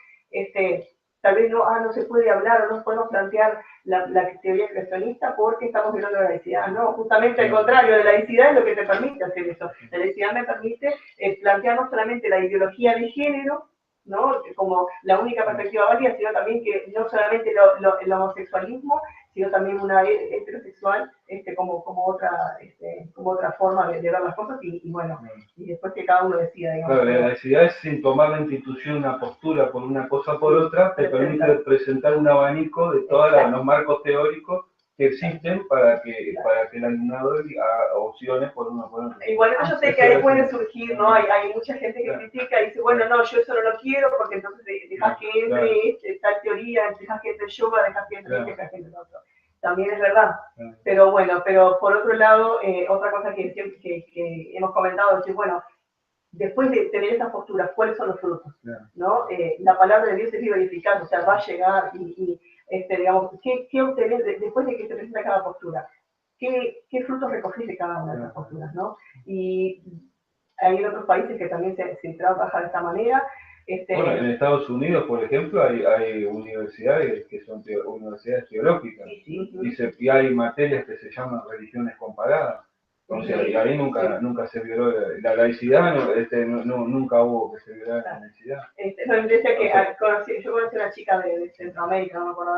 tal vez no se puede hablar o no podemos plantear la teoría creacionista porque estamos violando la laicidad. No, justamente al contrario, la laicidad es lo que te permite hacer eso. La laicidad me permite plantear no solamente la ideología de género, ¿no? Como la única perspectiva válida, sino también que no solamente el homosexualismo, sino también una heterosexual como otra forma de ver las cosas y bueno, y después que cada uno decida, digamos. Claro, la necesidad es sin tomar la institución una postura por una cosa por otra, te permite presentar un abanico de todos los marcos teóricos que existen para que el alumnado haga opciones por una por otra. Igual yo sé que ahí puede surgir, ¿no? Hay mucha gente que critica y dice, bueno, no, yo eso no lo quiero porque entonces dejas que entre tal teoría, dejas que entre yoga, dejas que entre dejas que entre otro. También es verdad. Pero bueno, pero por otro lado, otra cosa que hemos comentado es que, bueno, después de tener esas posturas, ¿cuáles son los frutos? ¿No? La palabra de Dios es viva y eficaz, o sea, va a llegar digamos, ¿qué obtener después de que se presenta cada postura? ¿Qué frutos recoger de cada una de esas posturas, ¿no? Y hay otros países que también se trabaja de esta manera. Bueno, en Estados Unidos, por ejemplo, hay universidades que son universidades teológicas, y hay materias que se llaman religiones comparadas. O sea, y ahí nunca se violó la laicidad, nunca hubo que se violara la laicidad. No, decía que yo conocí a una chica de Centroamérica, no me acuerdo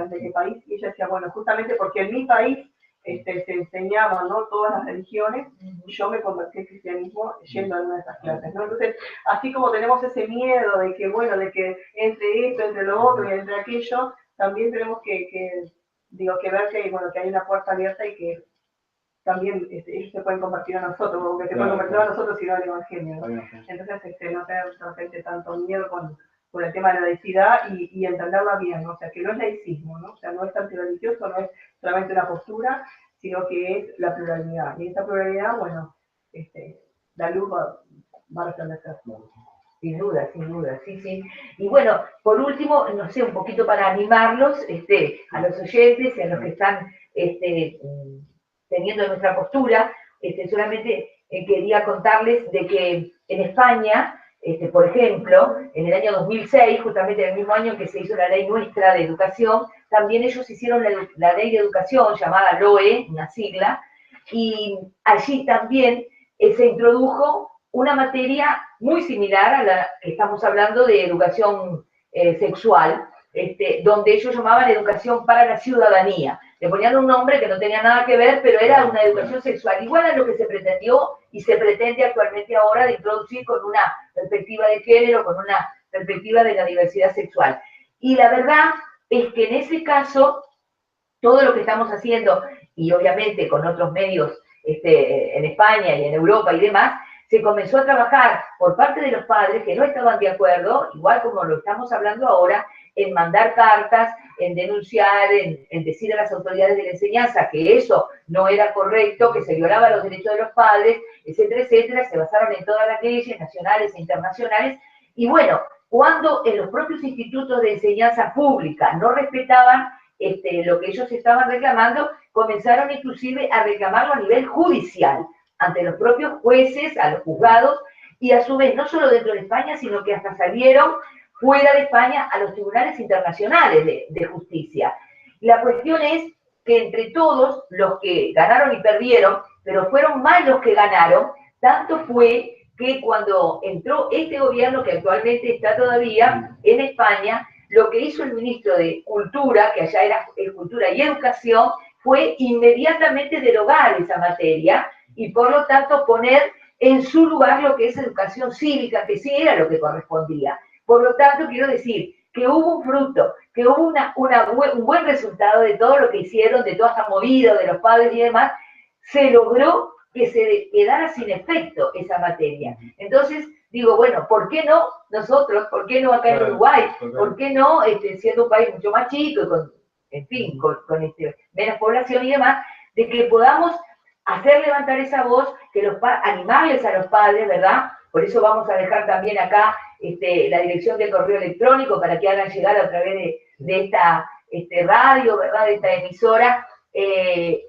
de qué país, y ella decía, bueno, justamente porque en mi país se enseñaban, ¿no?, todas las religiones, y yo me convertí al cristianismo yendo a una de esas clases, ¿no? Entonces, así como tenemos ese miedo de que, bueno, de que entre esto, entre lo otro y entre aquello, también tenemos que ver que, bueno, que hay una puerta abierta y que también ellos se pueden convertir a nosotros, o que se pueden convertir a nosotros si no al evangelio, ¿no? Entonces, no tener de repente tanto miedo con el tema de la laicidad y entenderla bien, ¿no? O sea, que no es laicismo, ¿no? O sea, no es antirreligioso, no es solamente una postura, sino que es la pluralidad. Y esta pluralidad, bueno, la luz va a resplandecer. Sin duda, sí. Y bueno, por último, no sé, un poquito para animarlos, a los oyentes y a los que están teniendo nuestra postura, solamente quería contarles de que en España, por ejemplo, en el año 2006, justamente en el mismo año que se hizo la ley nuestra de educación, también ellos hicieron la ley de educación llamada LOE, una sigla, y allí también se introdujo una materia muy similar a la que estamos hablando de educación sexual, donde ellos llamaban educación para la ciudadanía. Le ponían un nombre que no tenía nada que ver, pero era una educación sexual, igual a lo que se pretendió y se pretende actualmente ahora de introducir con una perspectiva de género, con una perspectiva de la diversidad sexual. Y la verdad es que en ese caso, todo lo que estamos haciendo, y obviamente con otros medios en España y en Europa y demás, se comenzó a trabajar por parte de los padres que no estaban de acuerdo, igual como lo estamos hablando ahora, en mandar cartas, en denunciar, en decir a las autoridades de la enseñanza que eso no era correcto, que se violaba los derechos de los padres, etcétera, etcétera. Se basaron en todas las leyes nacionales e internacionales. Y bueno, cuando en los propios institutos de enseñanza pública no respetaban lo que ellos estaban reclamando, comenzaron inclusive a reclamarlo a nivel judicial, ante los propios jueces, a los juzgados, y a su vez, no solo dentro de España, sino que hasta salieron fuera de España a los tribunales internacionales de justicia. La cuestión es que entre todos, los que ganaron y perdieron, pero fueron más los que ganaron, tanto fue que cuando entró este gobierno, que actualmente está todavía en España, lo que hizo el ministro de Cultura, que allá era Cultura y Educación, fue inmediatamente derogar esa materia y por lo tanto poner en su lugar lo que es educación cívica, que sí era lo que correspondía. Por lo tanto, quiero decir que hubo un fruto, que hubo un buen resultado de todo lo que hicieron, de toda esta movida de los padres y demás, se logró que se quedara sin efecto esa materia. Entonces, digo, bueno, ¿por qué no nosotros? ¿Por qué no acá en Uruguay? ¿Por qué no, siendo un país mucho más chico y con, en fin, con menos población y demás, de que podamos hacer levantar esa voz, animarles a los padres, ¿verdad? Por eso vamos a dejar también acá la dirección de correo electrónico para que hagan llegar a través de esta radio, ¿verdad? De esta emisora,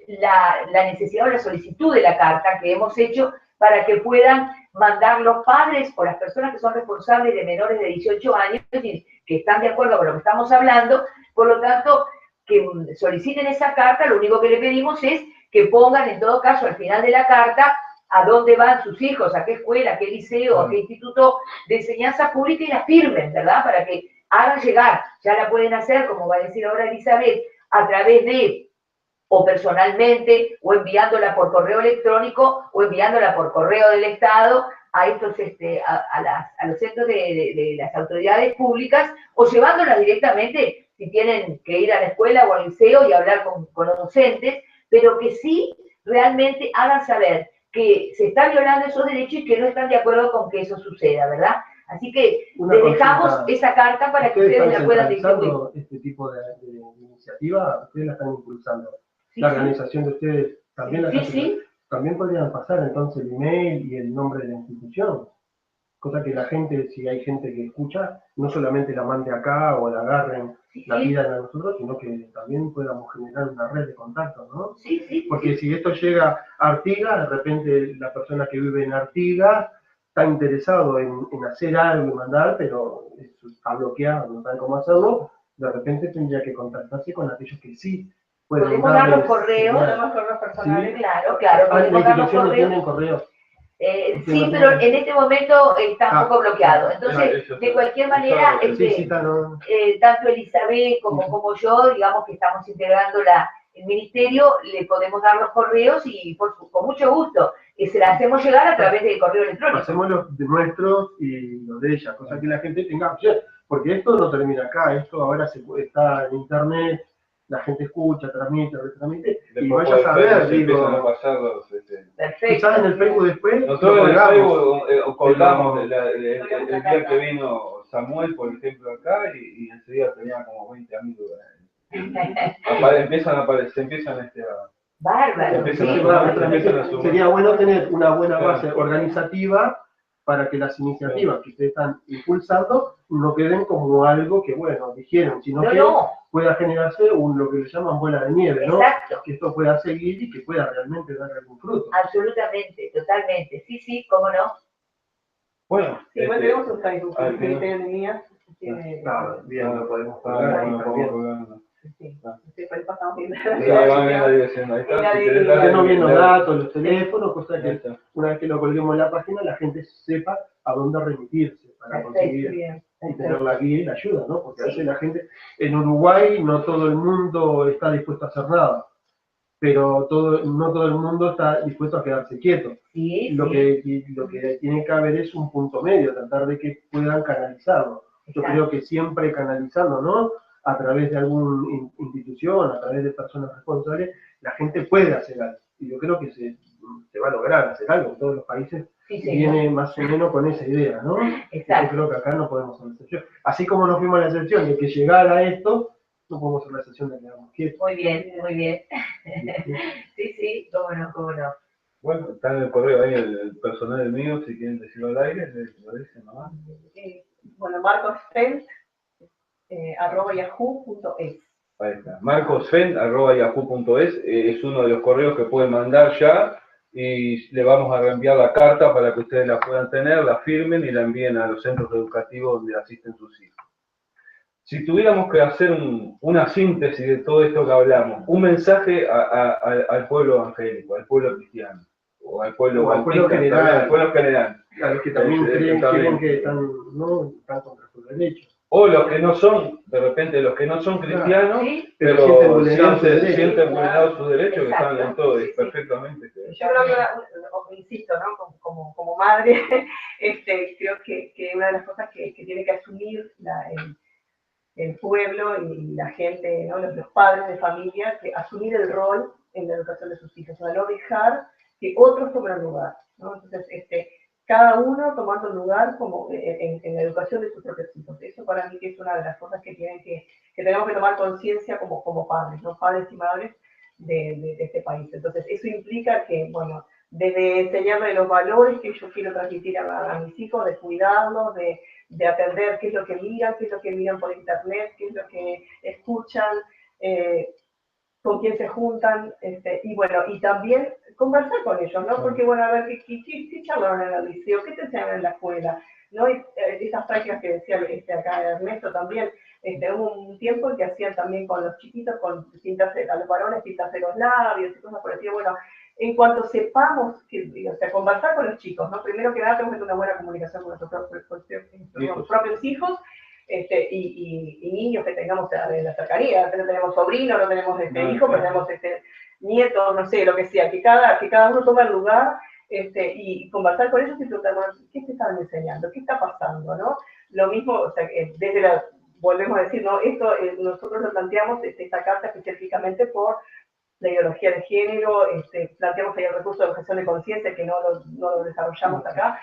la necesidad o la solicitud de la carta que hemos hecho para que puedan mandar los padres o las personas que son responsables de menores de 18 años y que están de acuerdo con lo que estamos hablando, por lo tanto, que soliciten esa carta. Lo único que le pedimos es que pongan en todo caso al final de la carta a dónde van sus hijos, a qué escuela, a qué liceo, a qué instituto de enseñanza pública y la firmen, ¿verdad? Para que hagan llegar, ya la pueden hacer, como va a decir ahora Elizabeth, a través de, o personalmente, o enviándola por correo electrónico, o enviándola por correo del Estado a estos, a los centros de las autoridades públicas, o llevándolas directamente, si tienen que ir a la escuela o al liceo y hablar con los docentes, pero que sí realmente hagan saber que se está violando esos derechos y que no están de acuerdo con que eso suceda, ¿verdad? Así que les dejamos esa carta para que ustedes la puedan distribuir. Este tipo de iniciativa, ustedes la están impulsando. Sí, la organización de ustedes también la sí. También podrían pasar entonces el email y el nombre de la institución. Cosa que la gente, si hay gente que escucha, no solamente la mande acá o la agarren, la pidan a nosotros, sino que también podamos generar una red de contactos, ¿no? Porque si esto llega a Artigas, de repente la persona que vive en Artigas está interesado en hacer algo y mandar, pero está bloqueado, no sabe cómo hacerlo, de repente tendría que contactarse con aquellos que sí pueden podemos dar los correos, personales. Sí, claro. La institución no tiene correo. Sí, pero en este momento está un poco bloqueado. Entonces, de cualquier manera, tanto Elizabeth como yo, digamos que estamos integrando el ministerio, le podemos dar los correos y con mucho gusto se la hacemos llegar a través del correo electrónico. Hacemos los de nuestros y los de ella, cosa que la gente tenga opción, porque esto no termina acá, esto ahora está en internet, la gente escucha, transmite, retransmite, y vaya a saber, digo... Perfecto. Quizás en el Facebook después... Nosotros en el Facebook colgamos el día que vino Samuel, por ejemplo, acá, y enseguida tenía como 20 amigos. Empiezan a aparecer, Bárbaro. Sería bueno tener una buena base organizativa para que las iniciativas que ustedes están impulsando no queden como algo que, bueno, dijeron, sino que pueda generarse lo que le llaman bola de nieve, ¿no? Exacto. Que esto pueda seguir y que pueda realmente dar algún fruto. Absolutamente, totalmente. Sí, cómo no. Bueno, bueno, tenemos un Facebook, el Ministerio de Niñas. Claro, bien, lo podemos pagar ahí también. Sí, por ahí pasamos bien. Tenemos bien los datos, los teléfonos, cosa que una vez que lo colguemos en la página, la gente sepa a dónde remitirse para conseguir y tener la guía y la ayuda, ¿no? Porque a veces la gente, en Uruguay no todo el mundo está dispuesto a hacer nada, pero no todo el mundo está dispuesto a quedarse quieto. Lo que tiene que haber es un punto medio, tratar de que puedan canalizarlo. Yo creo que siempre canalizando, ¿no? A través de alguna institución, a través de personas responsables, la gente puede hacer algo. Y yo creo que se va a lograr hacer algo. En todos los países viene más o menos con esa idea, ¿no? Exacto. Yo creo que acá no podemos hacer la excepción. Así como nos fuimos a la excepción de que llegara esto, no podemos hacer la excepción de que hagamos quietos. Muy bien. Sí, cómo no. Bueno, está en el correo ahí el personal del mío, si quieren decirlo al aire, lo dicen nomás. Bueno, marcosfent, @yahoo.es. Ahí está, marcosfent@yahoo.es, es uno de los correos que pueden mandar ya y le vamos a reenviar la carta para que ustedes la puedan tener, la firmen y la envíen a los centros educativos donde asisten sus hijos. Si tuviéramos que hacer una síntesis de todo esto que hablamos, un mensaje al pueblo evangélico, al pueblo cristiano, o al pueblo general. A los que también creen que están contra sus derechos. O los que no son, de repente los que no son cristianos, pero sienten vulnerados sus derechos, que están en todo, perfectamente. Yo creo que, insisto, ¿no? Como madre, creo que una de las cosas que tiene que asumir el pueblo y la gente, ¿no? Los padres de familia, que asumir el rol en la educación de sus hijos, o sea, no dejar que otros tomen el lugar, ¿no? Entonces, cada uno tomando el lugar como en la educación de sus propios hijos. Eso para mí que es una de las cosas que tenemos que tomar conciencia como padres, ¿no? Padres y madres de este país. Entonces, eso implica que, bueno, desde enseñarles los valores que yo quiero transmitir a mis hijos, de cuidarlos, de atender qué es lo que miran por internet, qué es lo que escuchan, con quién se juntan, y bueno, y también conversar con ellos, ¿no? Porque, bueno, a ver, ¿qué charlaron en el liceo? ¿Qué te enseñaron en la escuela? ¿no? Y, esas prácticas que decía acá Ernesto también, hubo un tiempo en que hacían también con los chiquitos, a los varones pintarse los labios y cosas por el estilo. Bueno, en cuanto sepamos, o sea, conversar con los chicos, ¿no? Primero que nada tenemos que tener una buena comunicación con nuestros propios hijos, y niños que tengamos de la cercanía. No tenemos sobrinos, no tenemos hijos, pero tenemos nietos, no sé, lo que sea, que cada uno tome el lugar, y conversar con ellos y preguntar, bueno, ¿qué te están enseñando? ¿Qué está pasando? ¿No? Lo mismo, o sea, volvemos a decir, ¿no? Esto nosotros lo planteamos, esta carta específicamente por la ideología de género, planteamos ahí el recurso de objeción de conciencia, que no lo desarrollamos acá,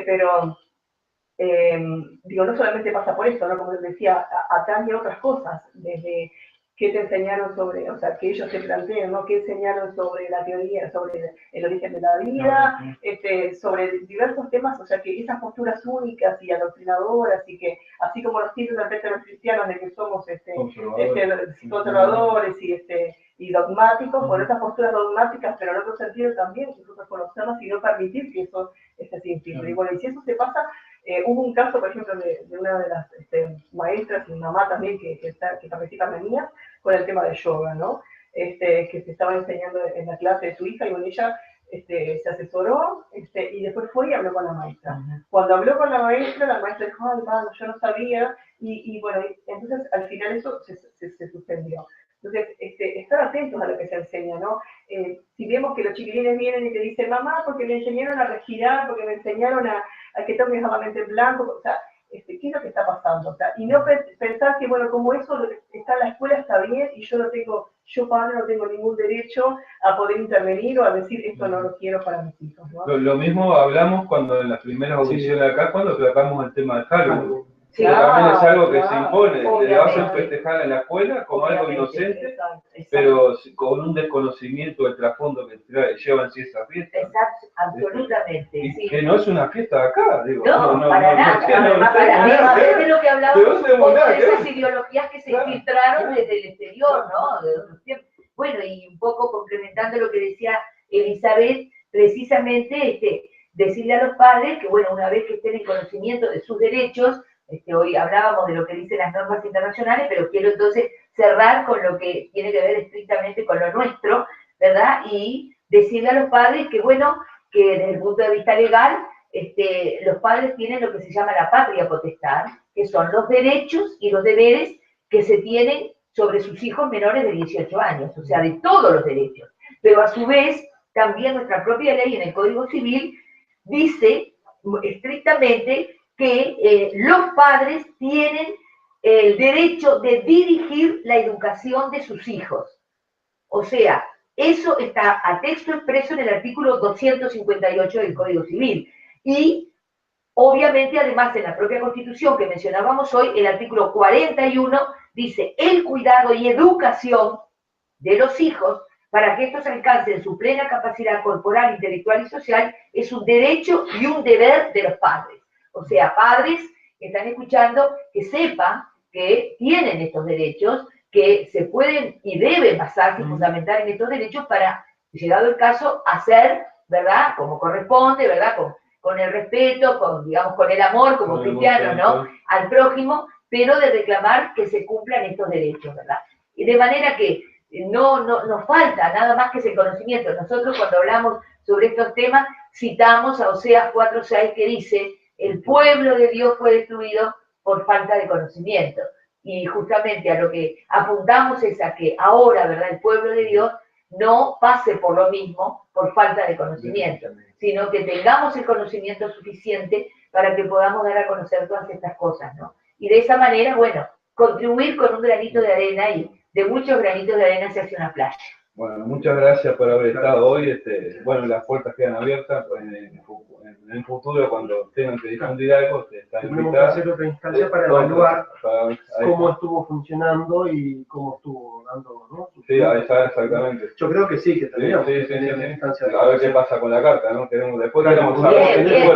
pero digo, no solamente pasa por esto, ¿no? Como les decía, atañe otras cosas, desde qué te enseñaron sobre, o sea, que ellos te planteen, ¿no? Qué enseñaron sobre la teoría, sobre el origen de la vida, sobre diversos temas, o sea, que esas posturas únicas y adoctrinadoras, y que, así como nos tienen de los cristianos de que somos conservadores y dogmáticos, bueno, esas posturas dogmáticas, pero en otro sentido también, nosotros conocerlas y no permitir que eso se infiltre. Y bueno, y si eso se pasa, hubo un caso, por ejemplo, de una de las maestras y mamá también que participa en la mía, con el tema de yoga, ¿no? Que se estaba enseñando en la clase de su hija, y bueno, ella se asesoró, y después fue y habló con la maestra. Cuando habló con la maestra dijo, ay, mano, yo no sabía, y bueno, entonces al final eso se suspendió. Entonces, estar atentos a lo que se enseña, ¿no? Si vemos que los chiquilines vienen y te dicen, mamá, porque me enseñaron a respirar, porque me enseñaron a que tomes solamente blanco, o sea, ¿qué es lo que está pasando? O sea, y no pensar que, bueno, como eso está en la escuela, está bien, y yo padre no tengo ningún derecho a poder intervenir o a decir, esto no lo quiero para mis hijos, ¿no? Lo mismo hablamos cuando en las primeras audiciones acá, cuando tratamos el tema de Halloween. Sí, también es algo que se impone, obviamente. le hacen festejar en la escuela como algo inocente, exacto. pero con un desconocimiento del trasfondo que llevan sí esa fiesta. Exacto, absolutamente. Y Sí. que no es una fiesta acá, digo. No, para nada. Es lo que hablábamos un poco de esas ideologías que se infiltraron desde el exterior, ¿no? De otros tiempos. Bueno, y un poco complementando lo que decía Elizabeth, precisamente decirle a los padres que, bueno, una vez que estén en conocimiento de sus derechos, hoy hablábamos de lo que dicen las normas internacionales, pero quiero entonces cerrar con lo que tiene que ver estrictamente con lo nuestro, ¿verdad? Y decirle a los padres que, bueno, que desde el punto de vista legal, los padres tienen lo que se llama la patria potestad, que son los derechos y los deberes que se tienen sobre sus hijos menores de 18 años, o sea, de todos los derechos. Pero a su vez, también nuestra propia ley en el Código Civil dice estrictamente que los padres tienen el derecho de dirigir la educación de sus hijos. O sea, eso está a texto expreso en el artículo 258 del Código Civil. Y, obviamente, además, en la propia Constitución que mencionábamos hoy, el artículo 41 dice el cuidado y educación de los hijos para que estos alcancen su plena capacidad corporal, intelectual y social es un derecho y un deber de los padres. O sea, padres que están escuchando, que sepan que tienen estos derechos, que se pueden y deben basarse y fundamentar en estos derechos para, llegado el caso, hacer, ¿verdad?, como corresponde, ¿verdad?, con el respeto, digamos, con el amor, como cristianos, ¿no?, al prójimo, pero de reclamar que se cumplan estos derechos, ¿verdad? Y de manera que no nos falta nada más que ese conocimiento. Nosotros cuando hablamos sobre estos temas citamos a Oseas 4:6 que dice, el pueblo de Dios fue destruido por falta de conocimiento. Y justamente a lo que apuntamos es a que ahora, ¿verdad?, el pueblo de Dios no pase por lo mismo, por falta de conocimiento, sino que tengamos el conocimiento suficiente para que podamos dar a conocer todas estas cosas, ¿no? Y de esa manera, bueno, contribuir con un granito de arena, y de muchos granitos de arena se hace una playa. Bueno, muchas gracias por haber estado hoy. Bueno, las puertas quedan abiertas. En el futuro, cuando tengan que difundir algo, están Tenemos que invitados. hacer otra instancia para evaluar cómo estuvo funcionando y cómo estuvo dando, ¿no? Sí, ahí está, exactamente. Yo creo que sí, que tendríamos que tener una instancia de... A ver qué pasa con la carta, ¿no? Después queremos Bien, saber bien.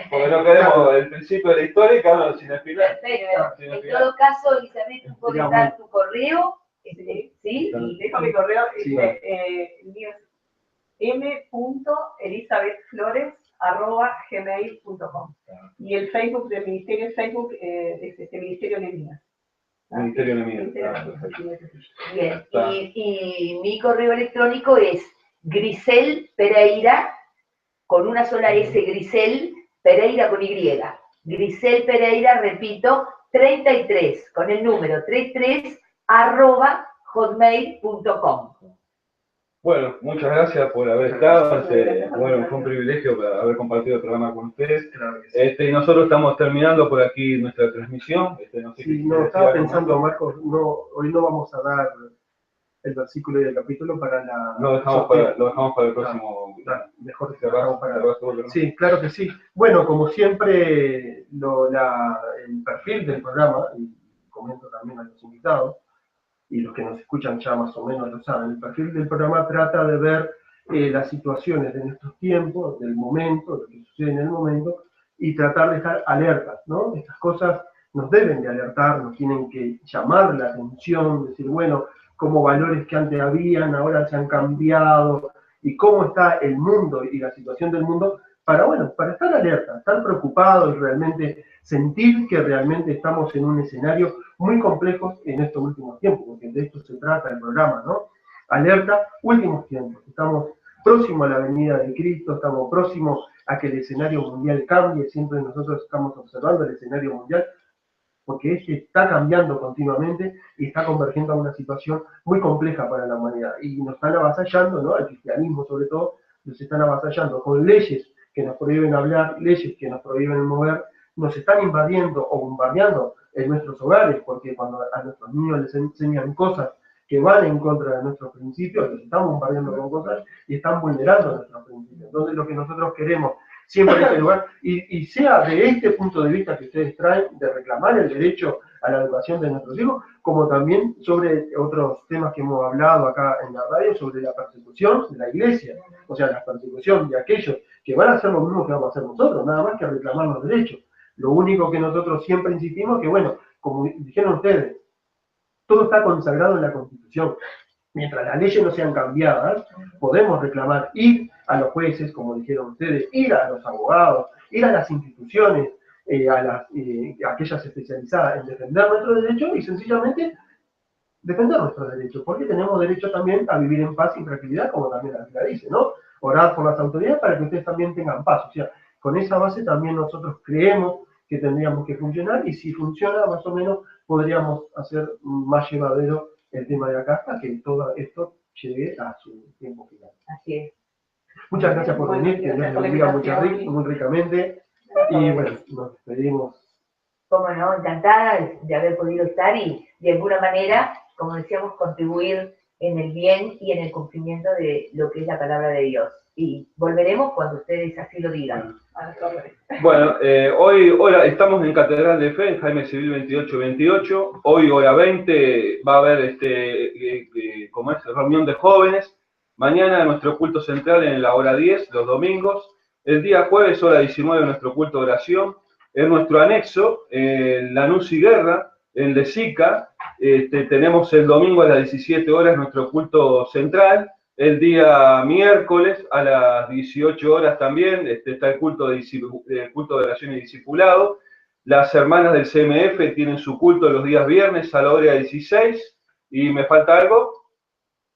porque no queremos el principio de la historia y quedarnos sin el final. Perfecto. En todo caso, Elizabeth, tú puedes dar tu correo, ¿sí? Y dejo mi correo, Sí. mío es m.elizabethflores ministerio.gmail.com. Y el Facebook del Ministerio es Facebook, es Ministerio Levinas. Ministerio Levinas. Bien, y mi correo electrónico es Grisel Pereira, con una sola S, Grisel Pereira con Y. Grisel Pereira, repito, 33, con el número 33, @hotmail.com. Bueno, muchas gracias por haber estado. Bueno, fue un privilegio haber compartido el programa con ustedes. Claro que sí. Y nosotros estamos terminando por aquí nuestra transmisión. No sé Sí, si no, decía estaba algo pensando, más. Marcos, hoy no vamos a dar el versículo y el capítulo para la... Lo dejamos para el próximo. Mejor Cerrás para... todo, ¿no? Sí, claro que sí. Bueno, como siempre, el perfil del programa, y comento también a los invitados, y los que nos escuchan ya más o menos lo saben, el perfil del programa trata de ver las situaciones de nuestros tiempos, del momento, lo que sucede en el momento, y tratar de estar alertas, ¿no? Estas cosas nos deben de alertar, nos tienen que llamar la atención, decir, bueno, como valores que antes habían, ahora se han cambiado, y cómo está el mundo y la situación del mundo, para estar alerta, estar preocupados y realmente sentir que realmente estamos en un escenario muy complejo en estos últimos tiempos, porque de esto se trata el programa, ¿no? Alerta, últimos tiempos, estamos próximos a la venida de Cristo, estamos próximos a que el escenario mundial cambie, siempre nosotros estamos observando el escenario mundial, porque está cambiando continuamente y está convergiendo a una situación muy compleja para la humanidad. Y nos están avasallando, ¿no? Al cristianismo sobre todo, nos están avasallando con leyes que nos prohíben hablar, leyes que nos prohíben mover, nos están invadiendo o bombardeando en nuestros hogares, porque cuando a nuestros niños les enseñan cosas que van en contra de nuestros principios, les están bombardeando con cosas y están vulnerando nuestros principios. Entonces lo que nosotros queremos siempre en este lugar, y sea de este punto de vista que ustedes traen, de reclamar el derecho a la educación de nuestros hijos, como también sobre otros temas que hemos hablado acá en la radio, sobre la persecución de la iglesia, o sea, la persecución de aquellos que van a hacer lo mismo que vamos a hacer nosotros, nada más que reclamar los derechos. Lo único que nosotros siempre insistimos es que, bueno, como dijeron ustedes, todo está consagrado en la Constitución. Mientras las leyes no sean cambiadas, podemos reclamar, ir a los jueces, como dijeron ustedes, ir a los abogados, ir a las instituciones, aquellas especializadas en defender nuestros derechos y sencillamente defender nuestros derechos, porque tenemos derecho también a vivir en paz y tranquilidad, como también la Biblia dice, ¿no? Orar por las autoridades para que ustedes también tengan paz. O sea, con esa base también nosotros creemos que tendríamos que funcionar y si funciona, más o menos, podríamos hacer más llevadero el tema de acá hasta que todo esto llegue a su tiempo final. Así es. Muchas gracias por venir, que Dios les bendiga muy ricamente. Y bueno, nos despedimos. Como no, encantada de haber podido estar y de alguna manera, como decíamos, contribuir en el bien y en el cumplimiento de lo que es la palabra de Dios. Y volveremos cuando ustedes así lo digan. Bueno, hoy estamos en Catedral de Fe, en Jaime Civil 2828. Hoy, hora 20, va a haber reunión de jóvenes. Mañana nuestro culto central en la hora 10, los domingos. El día jueves, hora 19, nuestro culto de oración. En nuestro anexo, Lanús y Guerra, en Lezica, tenemos el domingo a las 17 horas nuestro culto central. El día miércoles a las 18 horas también está el culto de oración y discipulado. Las hermanas del CMF tienen su culto los días viernes a la hora 16. ¿Y me falta algo?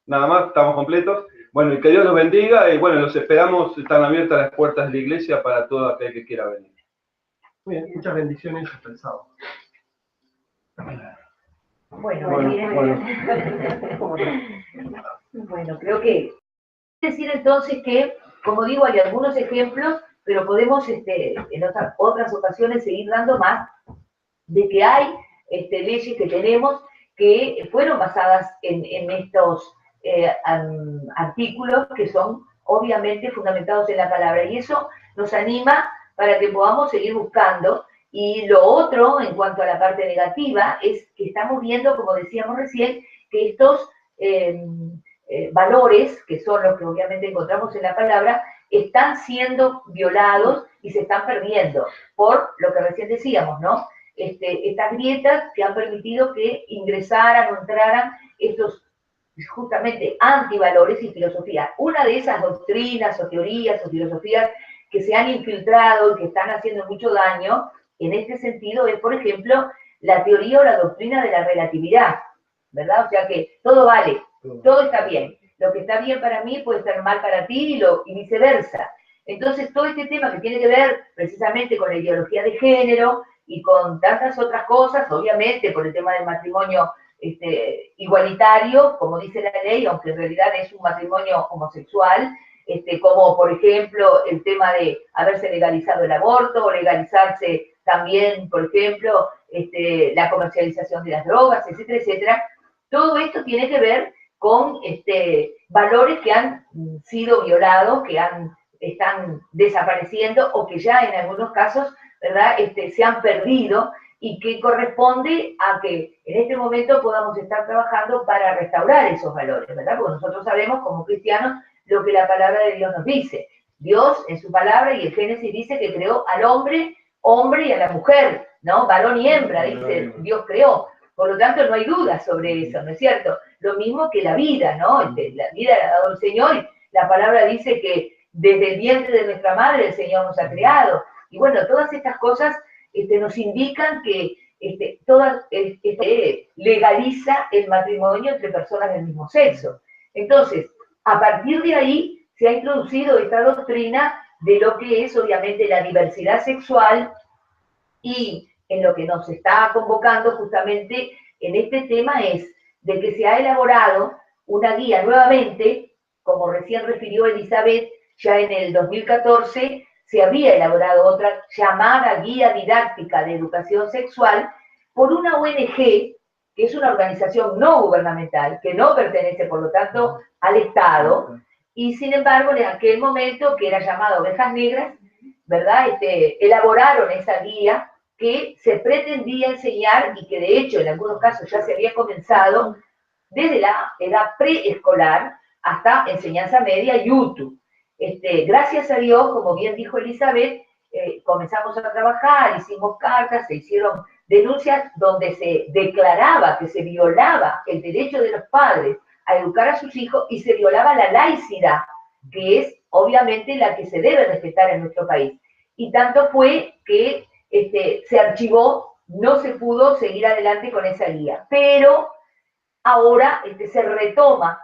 Nada más, estamos completos. Bueno, y que Dios los bendiga. Y bueno, los esperamos, están abiertas las puertas de la iglesia para todo aquel que quiera venir. Muy bien, muchas bendiciones hasta el sábado. Bueno, creo que decir entonces que, como digo, hay algunos ejemplos, pero podemos en otras ocasiones seguir dando más de que hay leyes que tenemos que fueron basadas en estos artículos que son obviamente fundamentados en la palabra, y eso nos anima para que podamos seguir buscando. Y lo otro, en cuanto a la parte negativa, es que estamos viendo, como decíamos recién, que estos valores, que son los que obviamente encontramos en la palabra, están siendo violados y se están perdiendo por lo que recién decíamos, ¿no? Estas grietas que han permitido que ingresaran o entraran estos justamente antivalores y filosofías. Una de esas doctrinas o teorías o filosofías que se han infiltrado y que están haciendo mucho daño en este sentido es, por ejemplo, la teoría o la doctrina de la relatividad, ¿verdad? O sea que todo vale, todo está bien. Lo que está bien para mí puede estar mal para ti y viceversa. Entonces, todo este tema que tiene que ver precisamente con la ideología de género y con tantas otras cosas, obviamente por el tema del matrimonio igualitario, como dice la ley, aunque en realidad es un matrimonio homosexual, como por ejemplo el tema de haberse legalizado el aborto o legalizarse también, por ejemplo, la comercialización de las drogas, etcétera, etcétera. Todo esto tiene que ver con valores que han sido violados, que están desapareciendo o que ya en algunos casos, ¿verdad?, se han perdido y que corresponde a que en este momento podamos estar trabajando para restaurar esos valores, ¿verdad? Porque nosotros sabemos como cristianos lo que la palabra de Dios nos dice. Dios en su palabra y el Génesis dice que creó al hombre y a la mujer, ¿no? Varón y hembra, dice, Dios creó. Por lo tanto, no hay duda sobre eso, ¿no es cierto? Lo mismo que la vida, ¿no? La vida la ha dado el Señor y la palabra dice que desde el vientre de nuestra madre el Señor nos ha creado. Y bueno, todas estas cosas nos indican que legaliza el matrimonio entre personas del mismo sexo. Entonces, a partir de ahí se ha introducido esta doctrina de lo que es obviamente la diversidad sexual y en lo que nos está convocando justamente en este tema es de que se ha elaborado una guía nuevamente, como recién refirió Elizabeth, ya en el 2014 se había elaborado otra llamada Guía Didáctica de Educación Sexual por una ONG, que es una organización no gubernamental, que no pertenece, por lo tanto, al Estado, y sin embargo, en aquel momento, que era llamado Ovejas Negras, ¿verdad?, elaboraron esa guía que se pretendía enseñar y que de hecho en algunos casos ya se había comenzado desde la edad preescolar hasta enseñanza media y UTU. Gracias a Dios, como bien dijo Elizabeth, comenzamos a trabajar, hicimos cartas, se hicieron denuncias donde se declaraba que se violaba el derecho de los padres a educar a sus hijos y se violaba la laicidad, que es obviamente la que se debe respetar en nuestro país. Y tanto fue que se archivó, no se pudo seguir adelante con esa guía. Pero ahora se retoma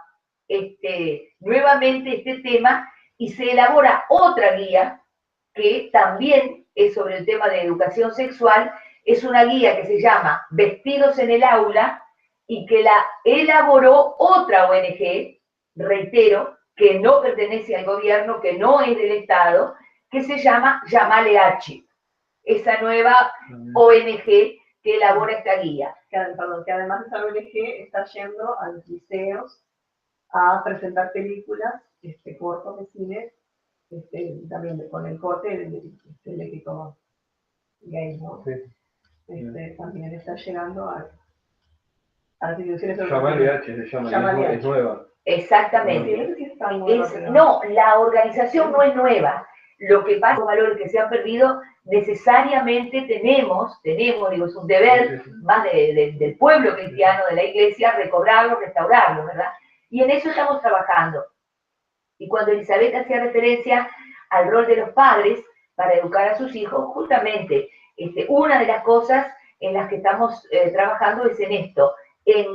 nuevamente este tema y se elabora otra guía que también es sobre el tema de educación sexual. Es una guía que se llama Vestidos en el Aula y que la elaboró otra ONG, reitero, que no pertenece al gobierno, que no es del Estado, que se llama Llamale H, esa nueva ONG que elabora esta guía. Que además esa ONG está yendo a los liceos a presentar películas, cortos de cine, también con el corte del léxico gay, ¿no? Sí. También está llegando a las instituciones. Llamale H se llama, es nueva. Exactamente. Sí, está nueva, pero... No, la organización no es nueva. Lo que pasa con valores que se han perdido, necesariamente tenemos, digo, es un deber más del pueblo cristiano, de la iglesia, recobrarlo, restaurarlo, ¿verdad? Y en eso estamos trabajando. Y cuando Elizabeth hacía referencia al rol de los padres para educar a sus hijos, justamente una de las cosas en las que estamos trabajando es en esto, en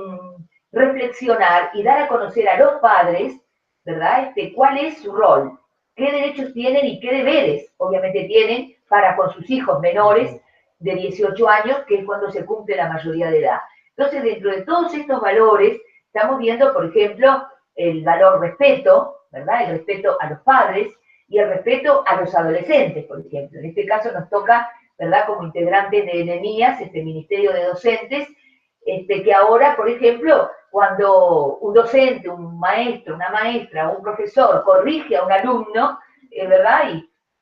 reflexionar y dar a conocer a los padres, ¿verdad?, cuál es su rol, qué derechos tienen y qué deberes, obviamente, tienen para con sus hijos menores de 18 años, que es cuando se cumple la mayoría de edad. Entonces, dentro de todos estos valores, estamos viendo, por ejemplo, el valor respeto, ¿verdad?, el respeto a los padres y el respeto a los adolescentes, por ejemplo. En este caso nos toca, ¿verdad?, como integrantes de NEMIAS, Ministerio de Docentes, que ahora, por ejemplo, cuando un docente, un maestro, una maestra, un profesor corrige a un alumno, ¿verdad?,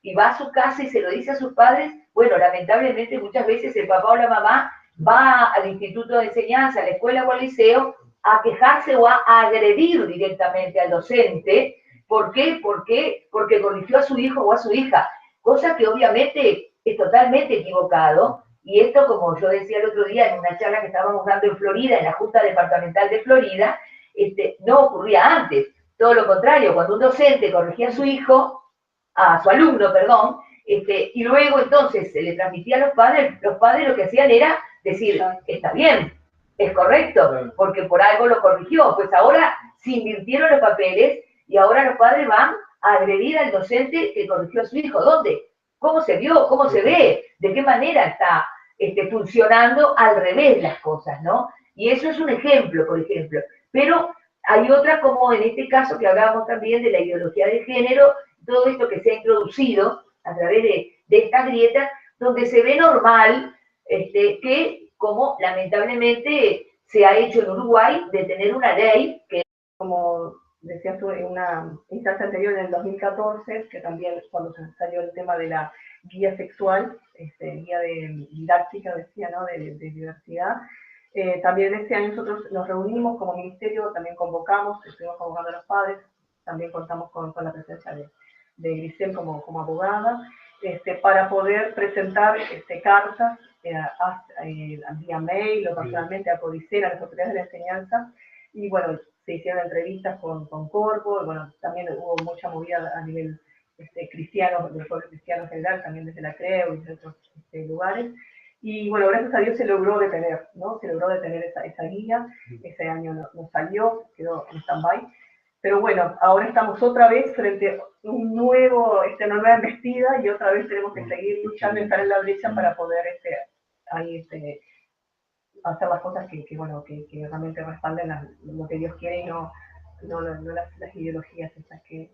y va a su casa y se lo dice a sus padres, bueno, lamentablemente muchas veces el papá o la mamá va al instituto de enseñanza, a la escuela o al liceo, a quejarse o a agredir directamente al docente. ¿Por qué? Porque corrigió a su hijo o a su hija, cosa que obviamente es totalmente equivocado. Y esto, como yo decía el otro día en una charla que estábamos dando en Florida, en la Junta Departamental de Florida, no ocurría antes. Todo lo contrario, cuando un docente corregía a su hijo, a su alumno, perdón, y luego entonces se le transmitía a los padres lo que hacían era decir, está bien, es correcto, porque por algo lo corrigió. Pues ahora se invirtieron los papeles y ahora los padres van a agredir al docente que corrigió a su hijo. ¿Dónde? ¿Cómo se vio? ¿Cómo se ve? ¿De qué manera está funcionando al revés las cosas, ¿no? Y eso es un ejemplo, por ejemplo. Pero hay otras, como en este caso que hablábamos también de la ideología de género, todo esto que se ha introducido a través de estas grietas, donde se ve normal que, como lamentablemente se ha hecho en Uruguay, de tener una ley que, como decías tú, en una instancia anterior, en el 2014, que también cuando se salió el tema de la guía sexual, guía de didáctica, decía, ¿no?, de diversidad, también este año nosotros nos reunimos como ministerio, también convocamos, estuvimos convocando a los padres, también contamos con la presencia de Grisel como abogada, para poder presentar cartas vía mail o personalmente a Codicen, a las autoridades de la enseñanza, y bueno, se hicieron entrevistas con Corpo, y bueno, también hubo mucha movida a nivel cristiano, del pueblo cristiano en general, también desde la CREO y desde otros lugares. Y bueno, gracias a Dios se logró detener, ¿no? Se logró detener esa guía, ese año no salió, quedó en stand-by. Pero bueno, ahora estamos otra vez frente a una nueva embestida y otra vez tenemos que seguir luchando y estar en la brecha para poder hacer las cosas que realmente respalden lo que Dios quiere y no las ideologías estas que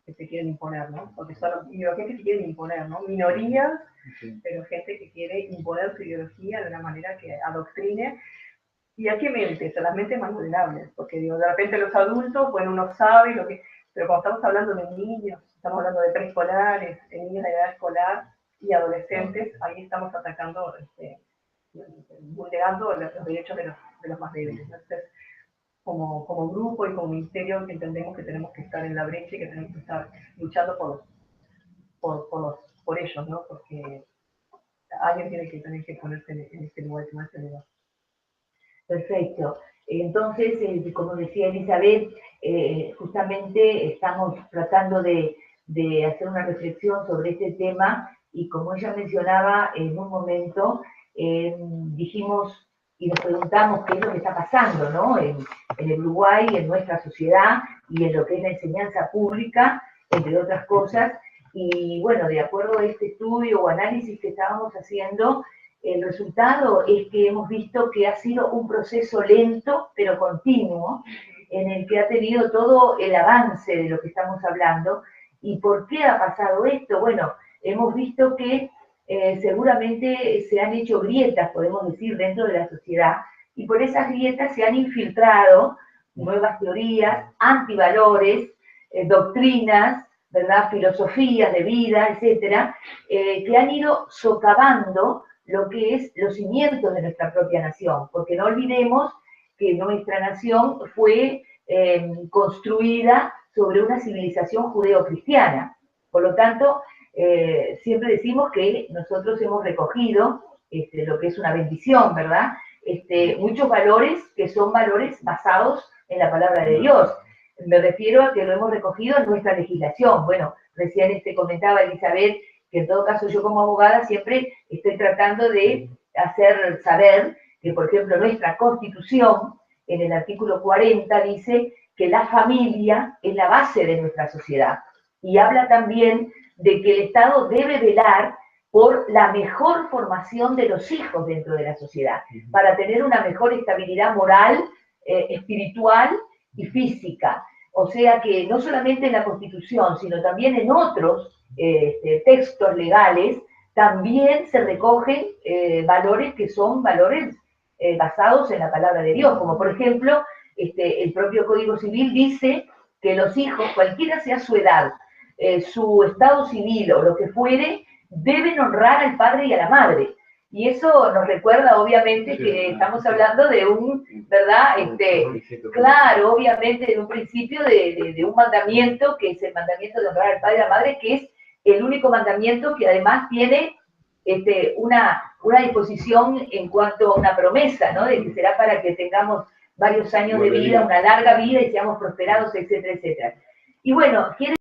se quieren imponer, ¿no? Porque son ideologías que se quieren imponer, ¿no? Minorías, pero gente que quiere imponer su ideología de una manera que adoctrine. ¿Y a qué mentes? A las mentes más vulnerables, porque digo, de repente los adultos, bueno, uno sabe lo que... Pero cuando estamos hablando de niños, estamos hablando de preescolares, de niños de edad escolar y adolescentes, ahí estamos atacando, vulnerando los derechos de los más débiles. Entonces, como grupo y como ministerio, entendemos que tenemos que estar en la brecha y que tenemos que estar luchando por ellos, ¿no? Porque alguien tiene que tener que ponerse en este lugar, en este lugar. Perfecto. Entonces, como decía Elizabeth, justamente estamos tratando de hacer una reflexión sobre este tema y como ella mencionaba en un momento, dijimos y nos preguntamos qué es lo que está pasando, ¿no?, en el Uruguay, en nuestra sociedad y en lo que es la enseñanza pública, entre otras cosas. Y bueno, de acuerdo a este estudio o análisis que estábamos haciendo, el resultado es que hemos visto que ha sido un proceso lento, pero continuo, en el que ha tenido todo el avance de lo que estamos hablando. ¿Y por qué ha pasado esto? Bueno, hemos visto que seguramente se han hecho grietas, podemos decir, dentro de la sociedad, y por esas grietas se han infiltrado nuevas teorías, antivalores, doctrinas, ¿verdad?, filosofías de vida, etcétera, que han ido socavando lo que es los cimientos de nuestra propia nación, porque no olvidemos que nuestra nación fue construida sobre una civilización judeo-cristiana. Por lo tanto, siempre decimos que nosotros hemos recogido lo que es una bendición, ¿verdad? Muchos valores que son valores basados en la palabra de Dios. Me refiero a que lo hemos recogido en nuestra legislación. Bueno, recién comentaba Elizabeth que en todo caso yo como abogada siempre estoy tratando de hacer saber que, por ejemplo, nuestra Constitución, en el artículo 40, dice que la familia es la base de nuestra sociedad. Y habla también de que el Estado debe velar por la mejor formación de los hijos dentro de la sociedad, para tener una mejor estabilidad moral, espiritual y física. O sea que no solamente en la Constitución, sino también en otros textos legales, también se recogen valores que son valores basados en la palabra de Dios, como por ejemplo, el propio Código Civil dice que los hijos, cualquiera sea su edad, su estado civil o lo que fuere, deben honrar al padre y a la madre. Y eso nos recuerda, obviamente, que estamos hablando de un, ¿verdad? Claro, obviamente, de un principio, de un mandamiento, que es el mandamiento de honrar al padre y a la madre, que es el único mandamiento que además tiene una disposición en cuanto a una promesa, ¿no? De que será para que tengamos varios años de vida, una larga vida y seamos prosperados, etcétera, etcétera. Y bueno, quiere